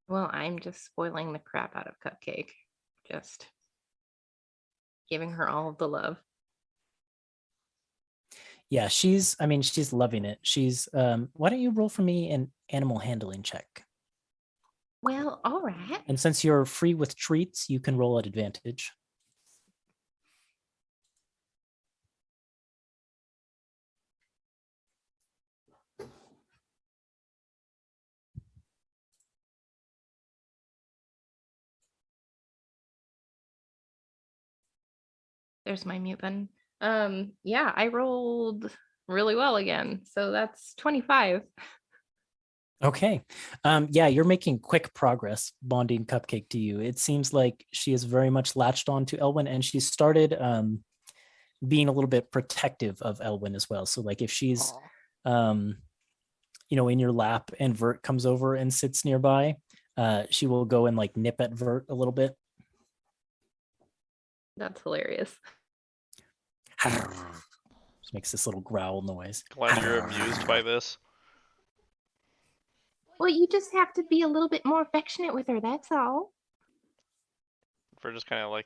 Well, I'm just spoiling the crap out of Cupcake. Just giving her all of the love. Yeah, she's loving it. She's why don't you roll for me an animal handling check? Well, all right. And since you're free with treats, you can roll at advantage. There's my mute button. Yeah, I rolled really well again. So that's 25. Okay. Yeah, you're making quick progress bonding Cupcake to you. It seems like she is very much latched on to Elwyn, and she started being a little bit protective of Elwyn as well. So like if she's in your lap and Vert comes over and sits nearby, she will go and like nip at Vert a little bit. That's hilarious. Just makes this little growl noise. Glad you're amused by this. Well, you just have to be a little bit more affectionate with her. That's all. Ver just kind of like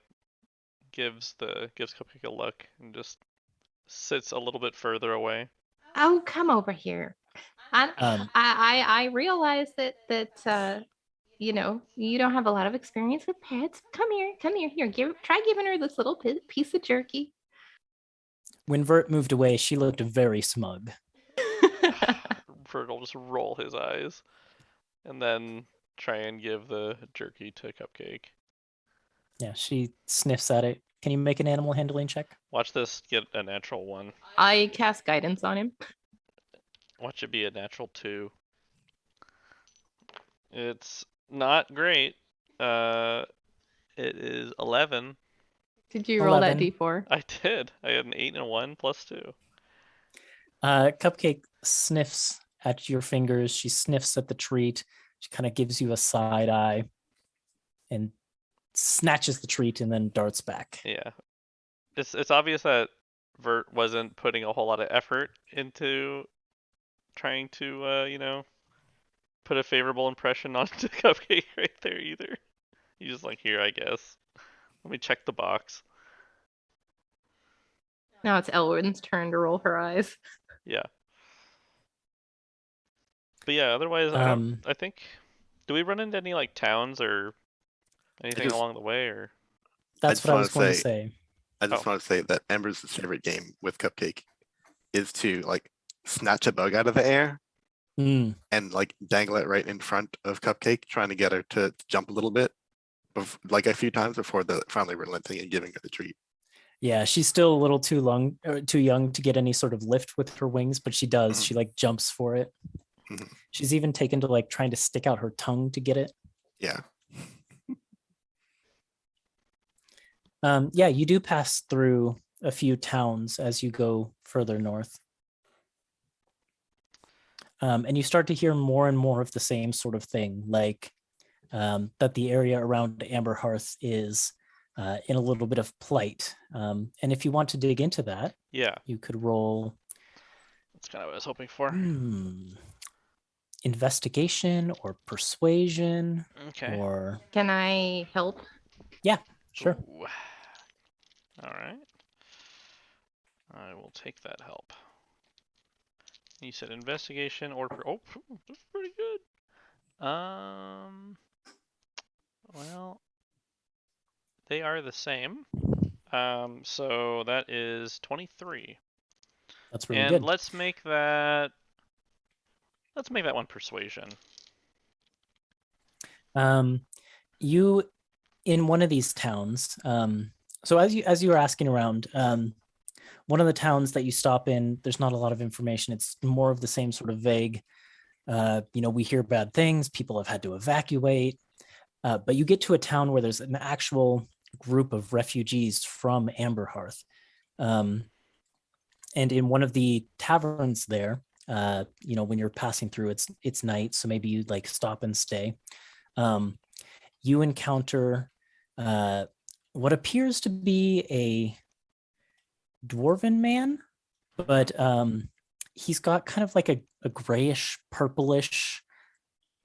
gives Cupcake a look and just sits a little bit further away. Oh, come over here. I realize that you don't have a lot of experience with pets. Come here. Here, try giving her this little piece of jerky. When Vert moved away, she looked very smug. Vert will just roll his eyes and then try and give the jerky to Cupcake. Yeah, she sniffs at it. Can you make an animal handling check? Watch this get a natural 1. I cast guidance on him. Watch it be a natural 2. It's not great. It is 11. Did you roll that 11. d4? I did. I had an 8 and a 1 plus 2. Cupcake sniffs at your fingers. She sniffs at the treat. She kind of gives you a side eye and snatches the treat and then darts back. Yeah. It's obvious that Vert wasn't putting a whole lot of effort into trying to, put a favorable impression onto Cupcake right there either. He's just like, here, I guess. Let me check the box. Now it's Elwyn's turn to roll her eyes. Yeah. But yeah, otherwise, I think, do we run into any like towns or anything along the way, or? That's just what I wanna was going to say- say. I just want to say that Ember's favorite game with Cupcake is to like snatch a bug out of the air Mm. and like dangle it right in front of Cupcake, trying to get her to jump a little bit, like a few times before finally relenting and giving her the treat. Yeah, she's still a little too young to get any sort of lift with her wings, but she does. Mhm. She like jumps for it. Mhm. She's even taken to like trying to stick out her tongue to get it. Yeah. Yeah, you do pass through a few towns as you go further north. And you start to hear more and more of the same sort of thing, like that the area around Amberhearth is in a little bit of plight. And if you want to dig into that, Yeah, you could roll that's kind of what I was hoping for. investigation or persuasion Okay. or Can I help? sure. Ooh. All right. I will take that help. You said investigation or oh, that's pretty good. Well, they are the same. So that is 23. That's really And good. let's make that one persuasion. You in one of these towns. So as you were asking around, one of the towns that you stop in, there's not a lot of information. It's more of the same sort of vague. We hear bad things. People have had to evacuate. But you get to a town where there's an actual group of refugees from Amberhearth. And in one of the taverns there, when you're passing through, it's night, so maybe you like stop and stay. You encounter what appears to be a dwarven man, but he's got kind of like a grayish, purplish,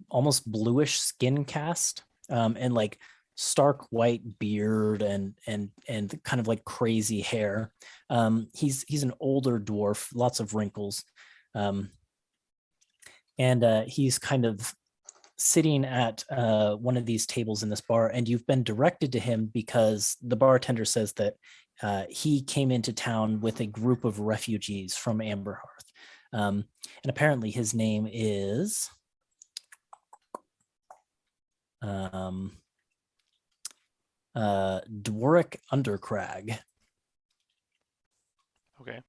almost bluish skin cast, and like stark white beard and kind of like crazy hair. He's an older dwarf, lots of wrinkles, and he's kind of sitting at one of these tables in this bar, and you've been directed to him because the bartender says that he came into town with a group of refugees from Amberhearth. And apparently his name is Dworic Undercrag. Okay.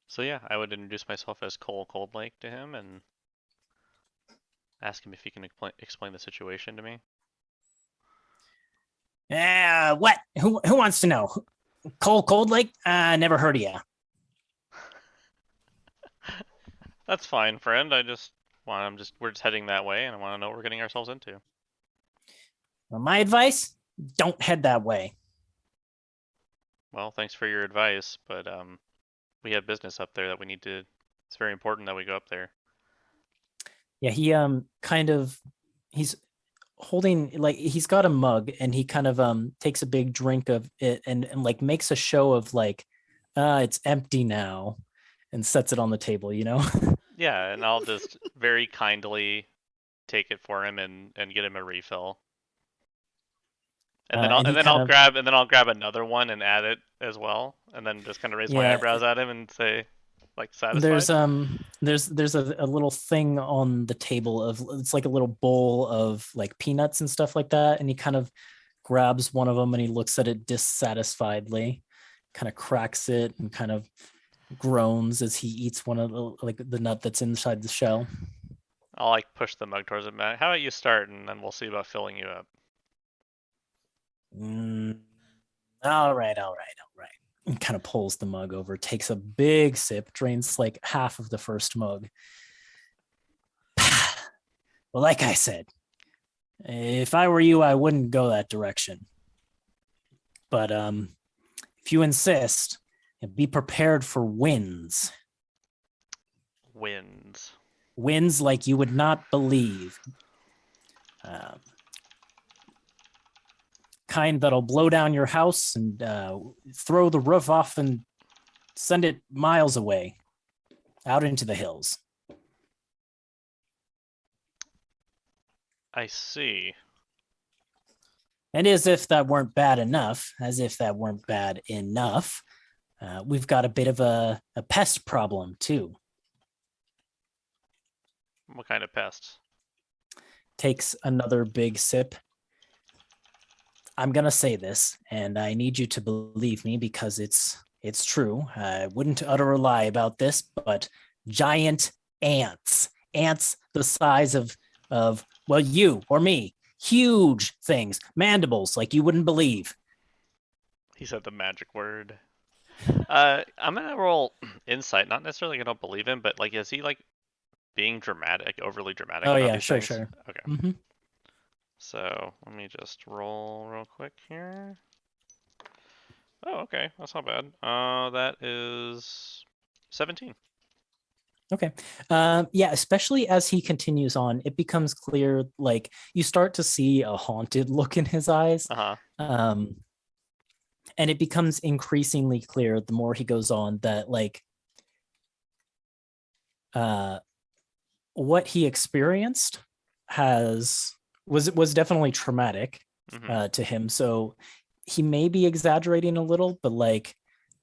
So yeah, I would introduce myself as Cole Coldlake to him and ask him if he can explain the situation to me. What? Who wants to know? Cole Coldlake? Never heard of you. That's fine, friend. We're just heading that way, and I want to know what we're getting ourselves into. Well, my advice: don't head that way. Well, thanks for your advice, but we have business up there that we need to. It's very important that we go up there. Yeah, he he's holding, like, he's got a mug and he kind of takes a big drink of it and like makes a show of like it's empty now and sets it on the table, Yeah, and I'll just very kindly take it for him and get him a refill. And then I'll grab another one and add it as well, and then just kind of raise my Yeah. eyebrows at him and say, like, satisfied. There's a little thing on the table of, it's like a little bowl of like peanuts and stuff like that, and he kind of grabs one of them and he looks at it dissatisfiedly, kind of cracks it and kind of groans as he eats one of the nut that's inside the shell. I'll like push the mug towards him back. How about you start, and then we'll see about filling you up. All right. And kind of pulls the mug over, takes a big sip, drains like half of the first mug. Well, like I said, if I were you, I wouldn't go that direction. But if you insist, be prepared for winds. Winds like you would not believe. Kind that'll blow down your house and throw the roof off and send it miles away, out into the hills. I see. And as if that weren't bad enough, we've got a bit of a pest problem too. What kind of pests? Takes another big sip. I'm gonna say this, and I need you to believe me because it's true. I wouldn't utter a lie about this, but giant ants, ants the size of well, you or me, huge things, mandibles like you wouldn't believe. He said the magic word. I'm gonna roll insight. Not necessarily I don't believe him, but like, is he like being dramatic, overly dramatic Oh about yeah, these sure, things? sure. Okay. Hmm. So let me just roll real quick here. Oh, okay, that's not bad. That is 17. Okay. Yeah, especially as he continues on, it becomes clear, like you start to see a haunted look in his eyes. Uh-huh. Um, and it becomes increasingly clear the more he goes on that like uh what he experienced was definitely traumatic Mm-hmm. to him. So he may be exaggerating a little, but like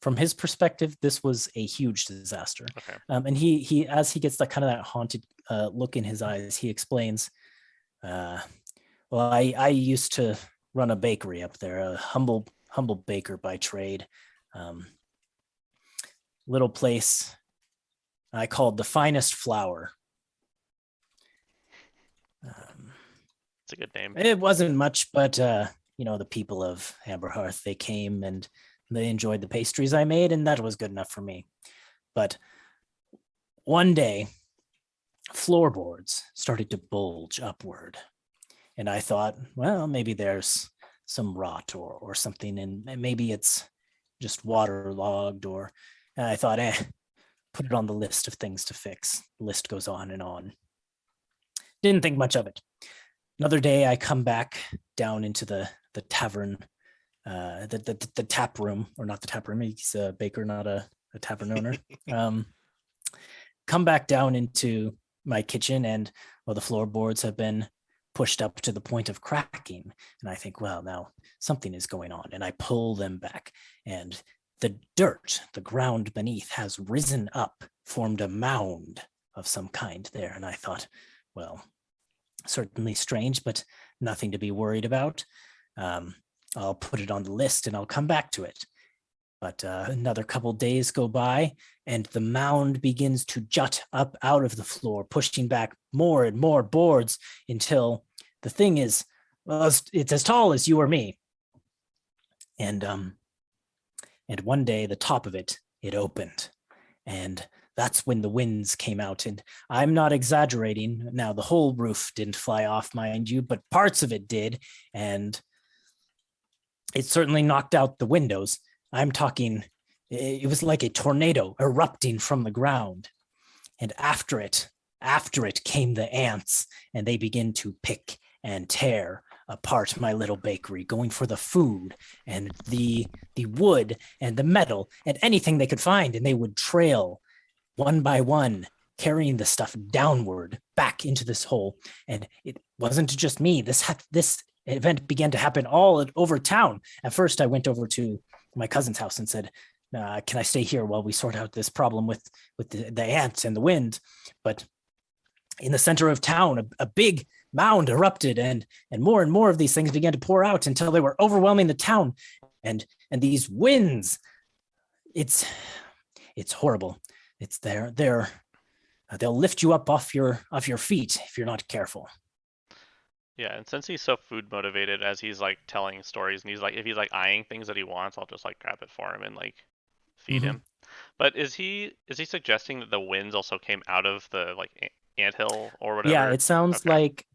from his perspective, this was a huge disaster. Okay. And he as he gets that kind of that haunted look in his eyes, he explains, uh, "Well, I used to run a bakery up there, a humble baker by trade, um, little place I called the finest flour." Um, It's a good name. It wasn't much, but the people of Amberhearth, they came and they enjoyed the pastries I made, and that was good enough for me. But one day, floorboards started to bulge upward, and I thought, well, maybe there's some rot or something, and maybe it's just waterlogged. Or I thought, put it on the list of things to fix. The list goes on and on. Didn't think much of it. Another day, I come back down into the tavern, the tap room, or not the tap room. He's a baker, not a tavern owner. Come back down into my kitchen, and well, the floorboards have been pushed up to the point of cracking. And I think, well, now something is going on. And I pull them back, and the dirt, the ground beneath, has risen up, formed a mound of some kind there. And I thought, well, certainly strange, but nothing to be worried about. I'll put it on the list and I'll come back to it. But another couple days go by, and the mound begins to jut up out of the floor, pushing back more and more boards until the thing is, well, it's as tall as you or me. And one day, the top of it opened, and that's when the winds came out. And I'm not exaggerating. Now, the whole roof didn't fly off, mind you, but parts of it did. And it certainly knocked out the windows. I'm talking, it was like a tornado erupting from the ground. And after it came the ants, and they began to pick and tear apart my little bakery, going for the food and the wood and the metal and anything they could find. And they would trail one by one, carrying the stuff downward back into this hole. And it wasn't just me. This event began to happen all over town. At first, I went over to my cousin's house and said, can I stay here while we sort out this problem with the ants and the wind? But in the center of town, a big mound erupted, and more of these things began to pour out until they were overwhelming the town. And these winds, it's horrible. It's they'll lift you up off your feet if you're not careful. Yeah, and since he's so food motivated, as he's like telling stories, and he's like, if he's like eyeing things that he wants, I'll just like grab it for him and like feed him. But is he suggesting that the winds also came out of the like anthill or whatever? Yeah, it sounds Okay. like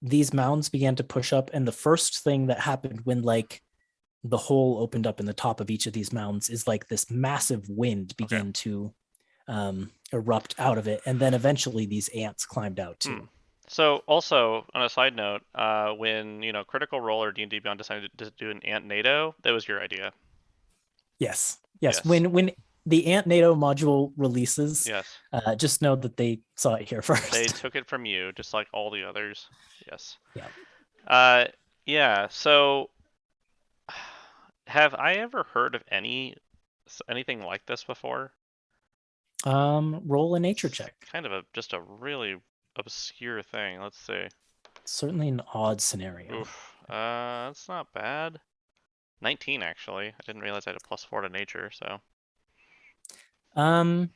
these mounds began to push up, and the first thing that happened when like the hole opened up in the top of each of these mounds is like this massive wind began to erupt out of it, and then eventually these ants climbed out too. So also on a side note, when Critical Role or D&D Beyond decided to do an ant NATO, that was your idea. Yes. When the Ant NATO module releases, yes, just know that they saw it here first. They took it from you, just like all the others. Yes. Yeah. Yeah. So, have I ever heard of anything like this before? Roll a nature check. Kind of just a really obscure thing. Let's see. Certainly an odd scenario. Oof. That's not bad. 19 actually. I didn't realize I had a +4 to nature, so. I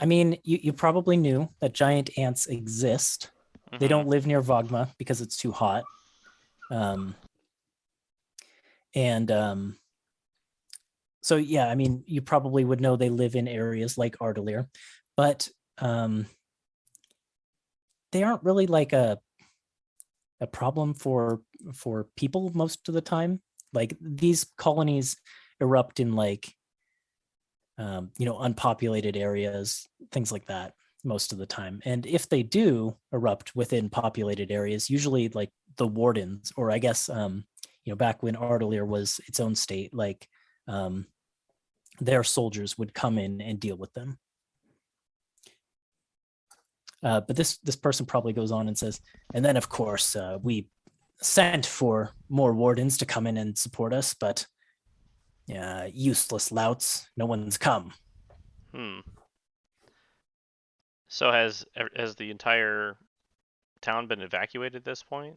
mean, you probably knew that giant ants exist. They Mhm. don't live near Vogma because it's too hot. And so yeah, I mean, you probably would know they live in areas like Ardelir, but they aren't really like a problem for people most of the time. Like these colonies erupt in like unpopulated areas, things like that most of the time. And if they do erupt within populated areas, usually like the wardens, or I guess back when Ardelir was its own state, like their soldiers would come in and deal with them. But this person probably goes on and says, and then of course we sent for more wardens to come in and support us, but useless louts, no one's come. So has the entire town been evacuated at this point?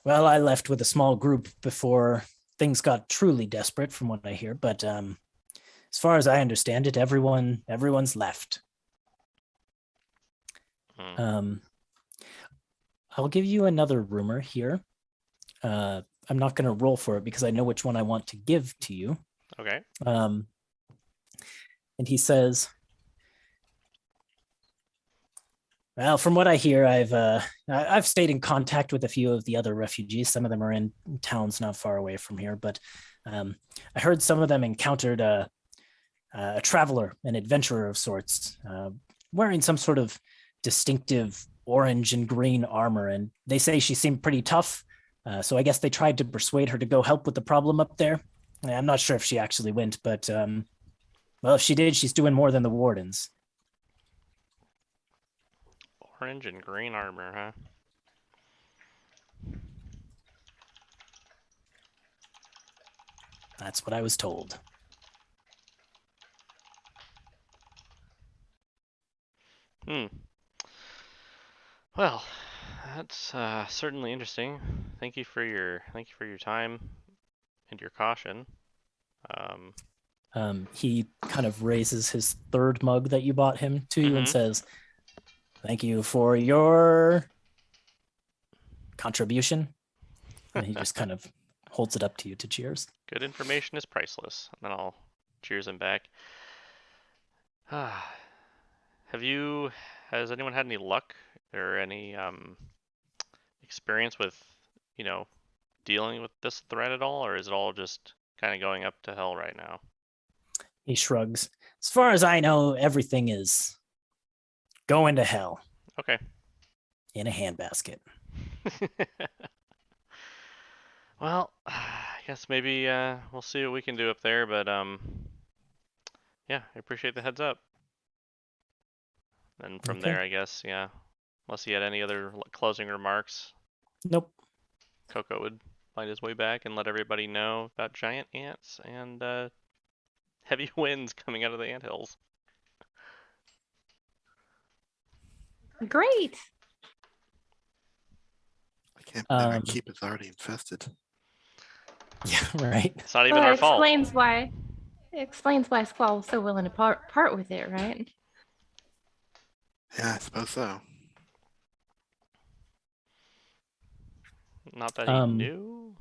Well, I left with a small group before things got truly desperate, from what I hear. But as far as I understand it, everyone's left. I'll give you another rumor here. I'm not going to roll for it because I know which one I want to give to you. Okay. And he says, well, from what I hear, I've stayed in contact with a few of the other refugees. Some of them are in towns not far away from here, but I heard some of them encountered a traveler, an adventurer of sorts, wearing some sort of distinctive orange and green armor, and they say she seemed pretty tough. So I guess they tried to persuade her to go help with the problem up there. I'm not sure if she actually went, but well, if she did, she's doing more than the wardens. Orange and green armor, huh? That's what I was told. Well, that's certainly interesting. Thank you for your time and your caution. He kind of raises his third mug that you bought him to you and says, "Thank you for your contribution." And he just kind of holds it up to you to cheers. Good information is priceless. And then I'll cheers him back. Has anyone had any luck or any experience with, dealing with this threat at all, or is it all just kind of going up to hell right now? He shrugs. As far as I know, everything is going to hell. Okay. In a handbasket. Well, I guess maybe we'll see what we can do up there, but yeah, I appreciate the heads up. And from there, I guess, yeah. Unless he had any other closing remarks. Nope. Coco would find his way back and let everybody know about giant ants and heavy winds coming out of the anthills. Great. I can't believe our keep is already infested. Yeah, right. It's not even our fault. It explains why Squall was so willing to part with it, right? Yeah, I suppose so. Not that he knew.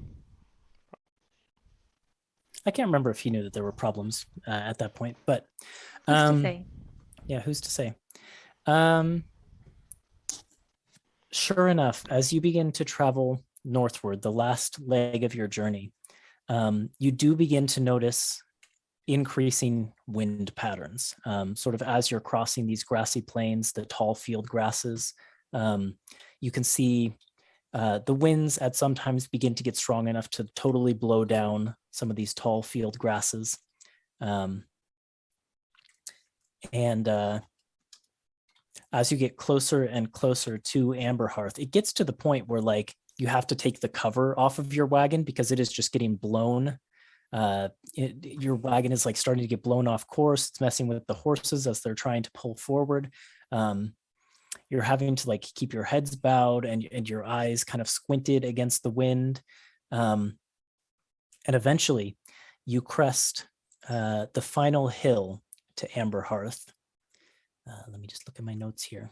I can't remember if he knew that there were problems at that point, but Who's to say? Yeah, who's to say? Sure enough, as you begin to travel northward, the last leg of your journey, you do begin to notice increasing wind patterns. Sort of as you're crossing these grassy plains, the tall field grasses, you can see the winds at sometimes begin to get strong enough to totally blow down some of these tall field grasses. And as you get closer and closer to Amberhearth, it gets to the point where like you have to take the cover off of your wagon because it is just getting blown. Your wagon is like starting to get blown off course. It's messing with the horses as they're trying to pull forward. You're having to like keep your heads bowed and your eyes kind of squinted against the wind. And eventually you crest the final hill to Amberhearth. Let me just look at my notes here.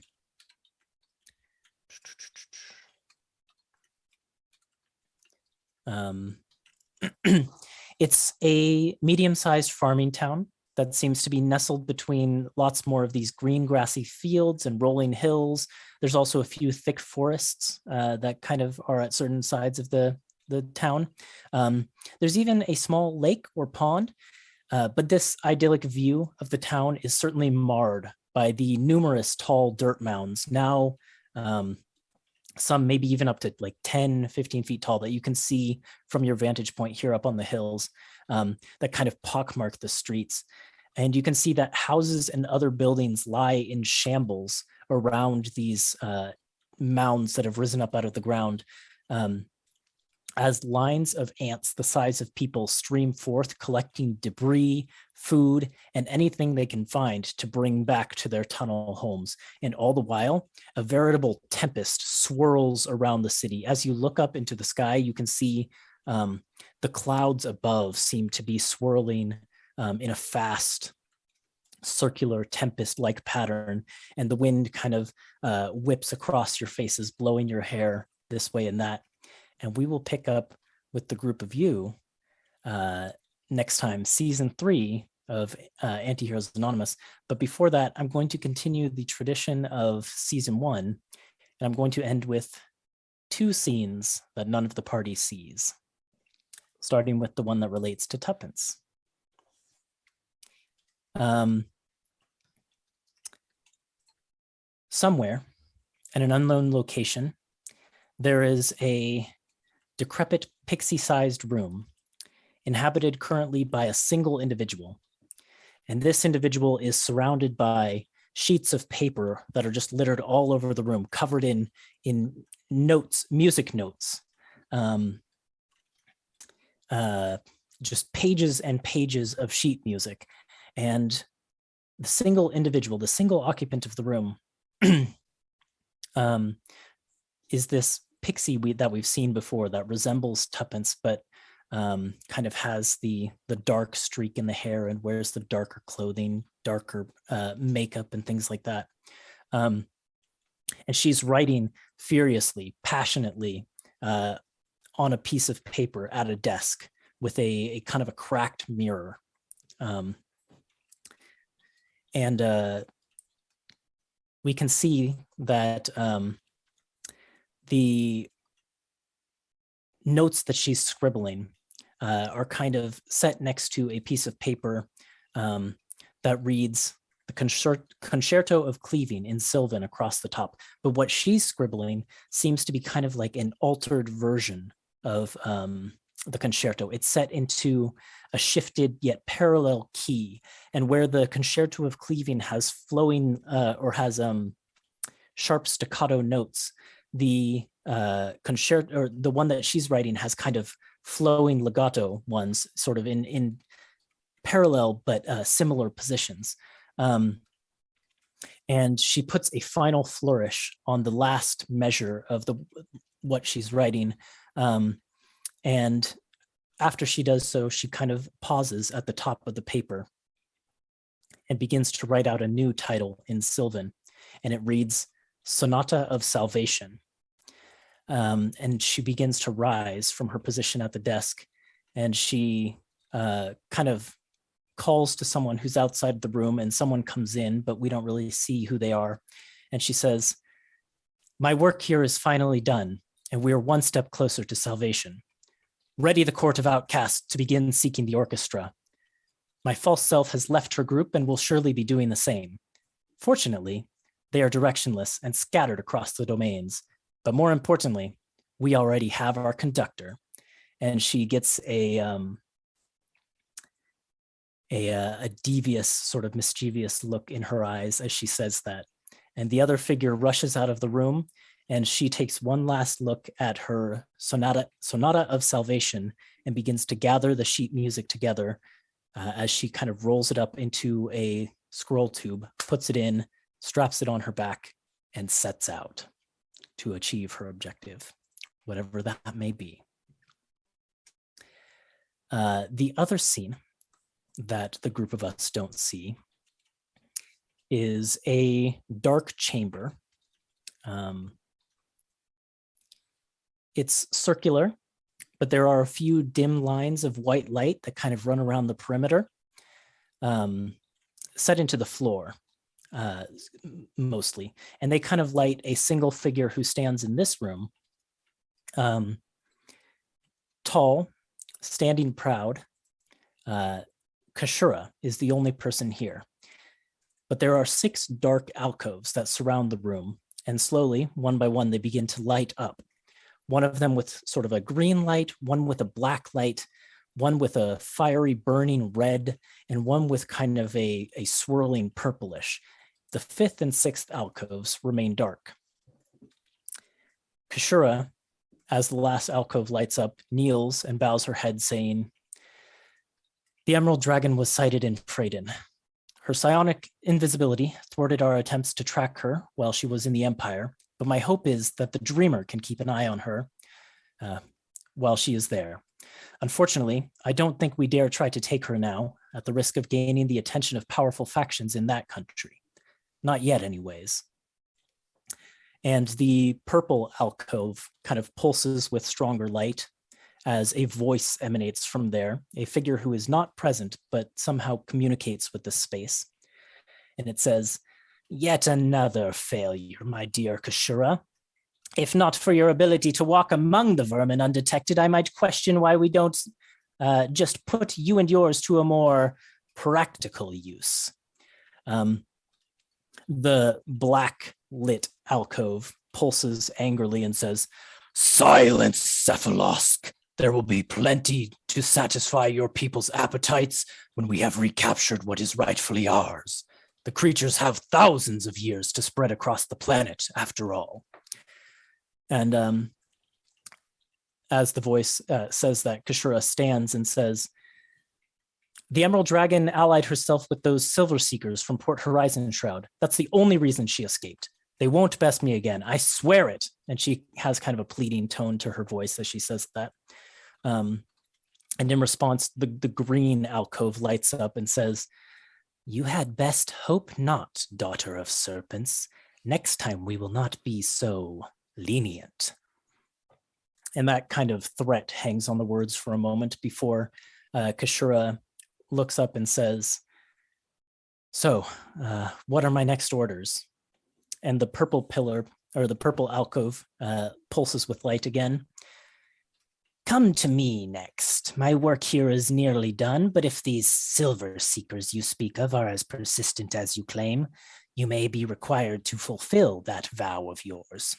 It's a medium-sized farming town that seems to be nestled between lots more of these green grassy fields and rolling hills. There's also a few thick forests that kind of are at certain sides of the town. There's even a small lake or pond, but this idyllic view of the town is certainly marred by the numerous tall dirt mounds, now some maybe even up to like 10, 15 feet tall that you can see from your vantage point here up on the hills, that kind of pockmark the streets. And you can see that houses and other buildings lie in shambles around these mounds that have risen up out of the ground, as lines of ants the size of people stream forth, collecting debris, food, and anything they can find to bring back to their tunnel homes. And all the while, a veritable tempest swirls around the city. As you look up into the sky, you can see the clouds above seem to be swirling in a fast, circular tempest-like pattern, and the wind kind of whips across your faces, blowing your hair this way and that. And we will pick up with the group of you next time, season 3 of Antiheroes Anonymous. But before that, I'm going to continue the tradition of season 1, and I'm going to end with 2 scenes that none of the party sees, starting with the one that relates to Tuppence. Somewhere in an unknown location, there is a decrepit pixie-sized room inhabited currently by a single individual. And this individual is surrounded by sheets of paper that are just littered all over the room, covered in notes, music notes, just pages and pages of sheet music. And the single individual, the single occupant of the room, is this pixie that we've seen before that resembles Tuppence, but kind of has the dark streak in the hair and wears the darker clothing, darker makeup and things like that. And she's writing furiously, passionately on a piece of paper at a desk with a kind of a cracked mirror. And we can see that the notes that she's scribbling are kind of set next to a piece of paper that reads the Concerto of Cleaving in Sylvan across the top. But what she's scribbling seems to be kind of like an altered version of the concerto. It's set into a shifted yet parallel key. And where the Concerto of Cleaving has flowing or has sharp staccato notes, the concerto, or the one that she's writing, has kind of flowing legato ones, sort of in parallel but similar positions. And she puts a final flourish on the last measure of what she's writing. And after she does so, she kind of pauses at the top of the paper and begins to write out a new title in Sylvan. And it reads, Sonata of Salvation. And she begins to rise from her position at the desk, and she kind of calls to someone who's outside the room, and someone comes in, but we don't really see who they are. And she says, my work here is finally done, and we are one step closer to salvation. Ready the court of outcasts to begin seeking the orchestra. My false self has left her group and will surely be doing the same. Fortunately, they are directionless and scattered across the domains. But more importantly, we already have our conductor. And she gets a devious, sort of mischievous look in her eyes as she says that. And the other figure rushes out of the room, and she takes one last look at her Sonata of Salvation and begins to gather the sheet music together as she kind of rolls it up into a scroll tube, puts it in, straps it on her back, and sets out to achieve her objective, whatever that may be. The other scene that the group of us don't see is a dark chamber. It's circular, but there are a few dim lines of white light that kind of run around the perimeter, set into the floor, mostly. And they kind of light a single figure who stands in this room, tall, standing proud. Kashura is the only person here. But there are 6 dark alcoves that surround the room, and slowly, one by one, they begin to light up. One of them with sort of a green light, one with a black light, one with a fiery burning red, and one with kind of a swirling purplish. The 5th and 6th alcoves remain dark. Kashura, as the last alcove lights up, kneels and bows her head, saying, "The Emerald Dragon was sighted in Freydin. Her psionic invisibility thwarted our attempts to track her while she was in the Empire, but my hope is that the Dreamer can keep an eye on her while she is there. Unfortunately, I don't think we dare try to take her now, at the risk of gaining the attention of powerful factions in that country. Not yet, anyways." And the purple alcove kind of pulses with stronger light as a voice emanates from there, a figure who is not present, but somehow communicates with the space. And it says, "Yet another failure, my dear Kashura. If not for your ability to walk among the vermin undetected, I might question why we don't just put you and yours to a more practical use." The black lit alcove pulses angrily and says, "Silence, Cephalosk. There will be plenty to satisfy your people's appetites when we have recaptured what is rightfully ours. The creatures have thousands of years to spread across the planet, after all." And as the voice says that, Kashura stands and says, "The Emerald Dragon allied herself with those Silver Seekers from Port Horizon Shroud. That's the only reason she escaped. They won't best me again. I swear it." And she has kind of a pleading tone to her voice as she says that. And in response, the green alcove lights up and says, "You had best hope not, daughter of serpents. Next time we will not be so lenient." And that kind of threat hangs on the words for a moment before Kashura looks up and says, "So, what are my next orders?" And the purple pillar, or the purple alcove, pulses with light again. "Come to me next. My work here is nearly done, but if these Silver Seekers you speak of are as persistent as you claim, you may be required to fulfill that vow of yours."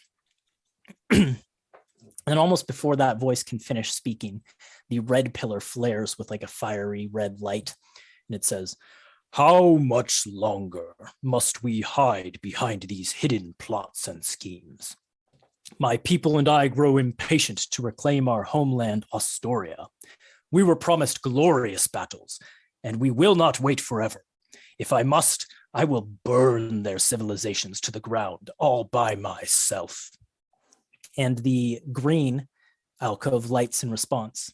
And almost before that voice can finish speaking, the red pillar flares with like a fiery red light, and it says, "How much longer must we hide behind these hidden plots and schemes? My people and I grow impatient to reclaim our homeland, Astoria. We were promised glorious battles, and we will not wait forever. If I must, I will burn their civilizations to the ground all by myself." And the green alcove lights in response.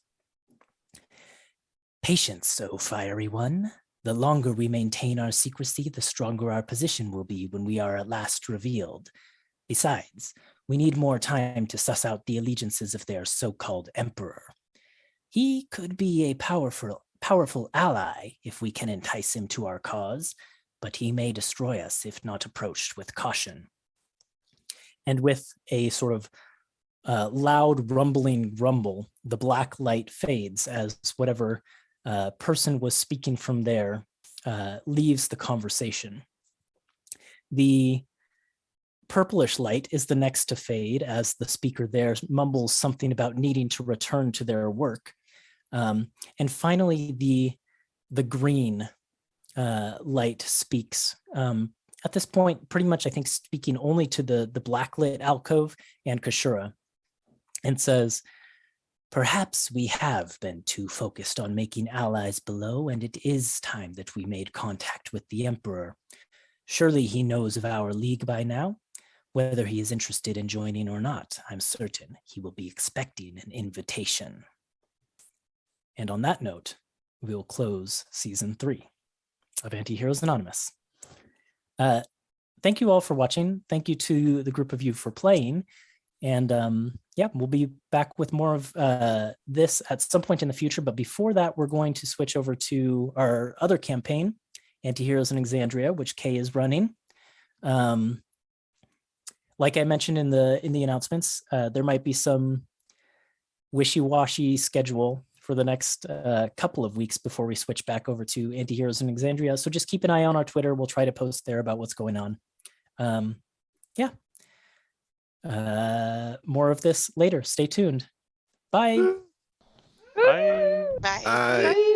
"Patience, O fiery one. The longer we maintain our secrecy, the stronger our position will be when we are at last revealed. Besides, we need more time to suss out the allegiances of their so-called emperor. He could be a powerful ally if we can entice him to our cause, but he may destroy us if not approached with caution." And with a sort of loud rumbling rumble, the black light fades as whatever person was speaking from there leaves the conversation. The purplish light is the next to fade as the speaker there mumbles something about needing to return to their work. And finally, the green light speaks. At this point, pretty much, I think, speaking only to the blacklit alcove and Kashura, and says, "Perhaps we have been too focused on making allies below, and it is time that we made contact with the Emperor. Surely he knows of our league by now. Whether he is interested in joining or not, I'm certain he will be expecting an invitation. And on that note, we will close season 3 of Antiheroes Anonymous. Thank you all for watching. Thank you to the group of you for playing. And yeah, we'll be back with more of this at some point in the future. But before that, we're going to switch over to our other campaign, Antiheroes in Exandria, which Kay is running. Like I mentioned in the announcements, there might be some wishy-washy schedule for the next couple of weeks before we switch back over to Antiheroes in Exandria. So just keep an eye on our Twitter. We'll try to post there about what's going on. Yeah. More of this later. Stay tuned. Bye. Bye. Bye. Bye. Bye.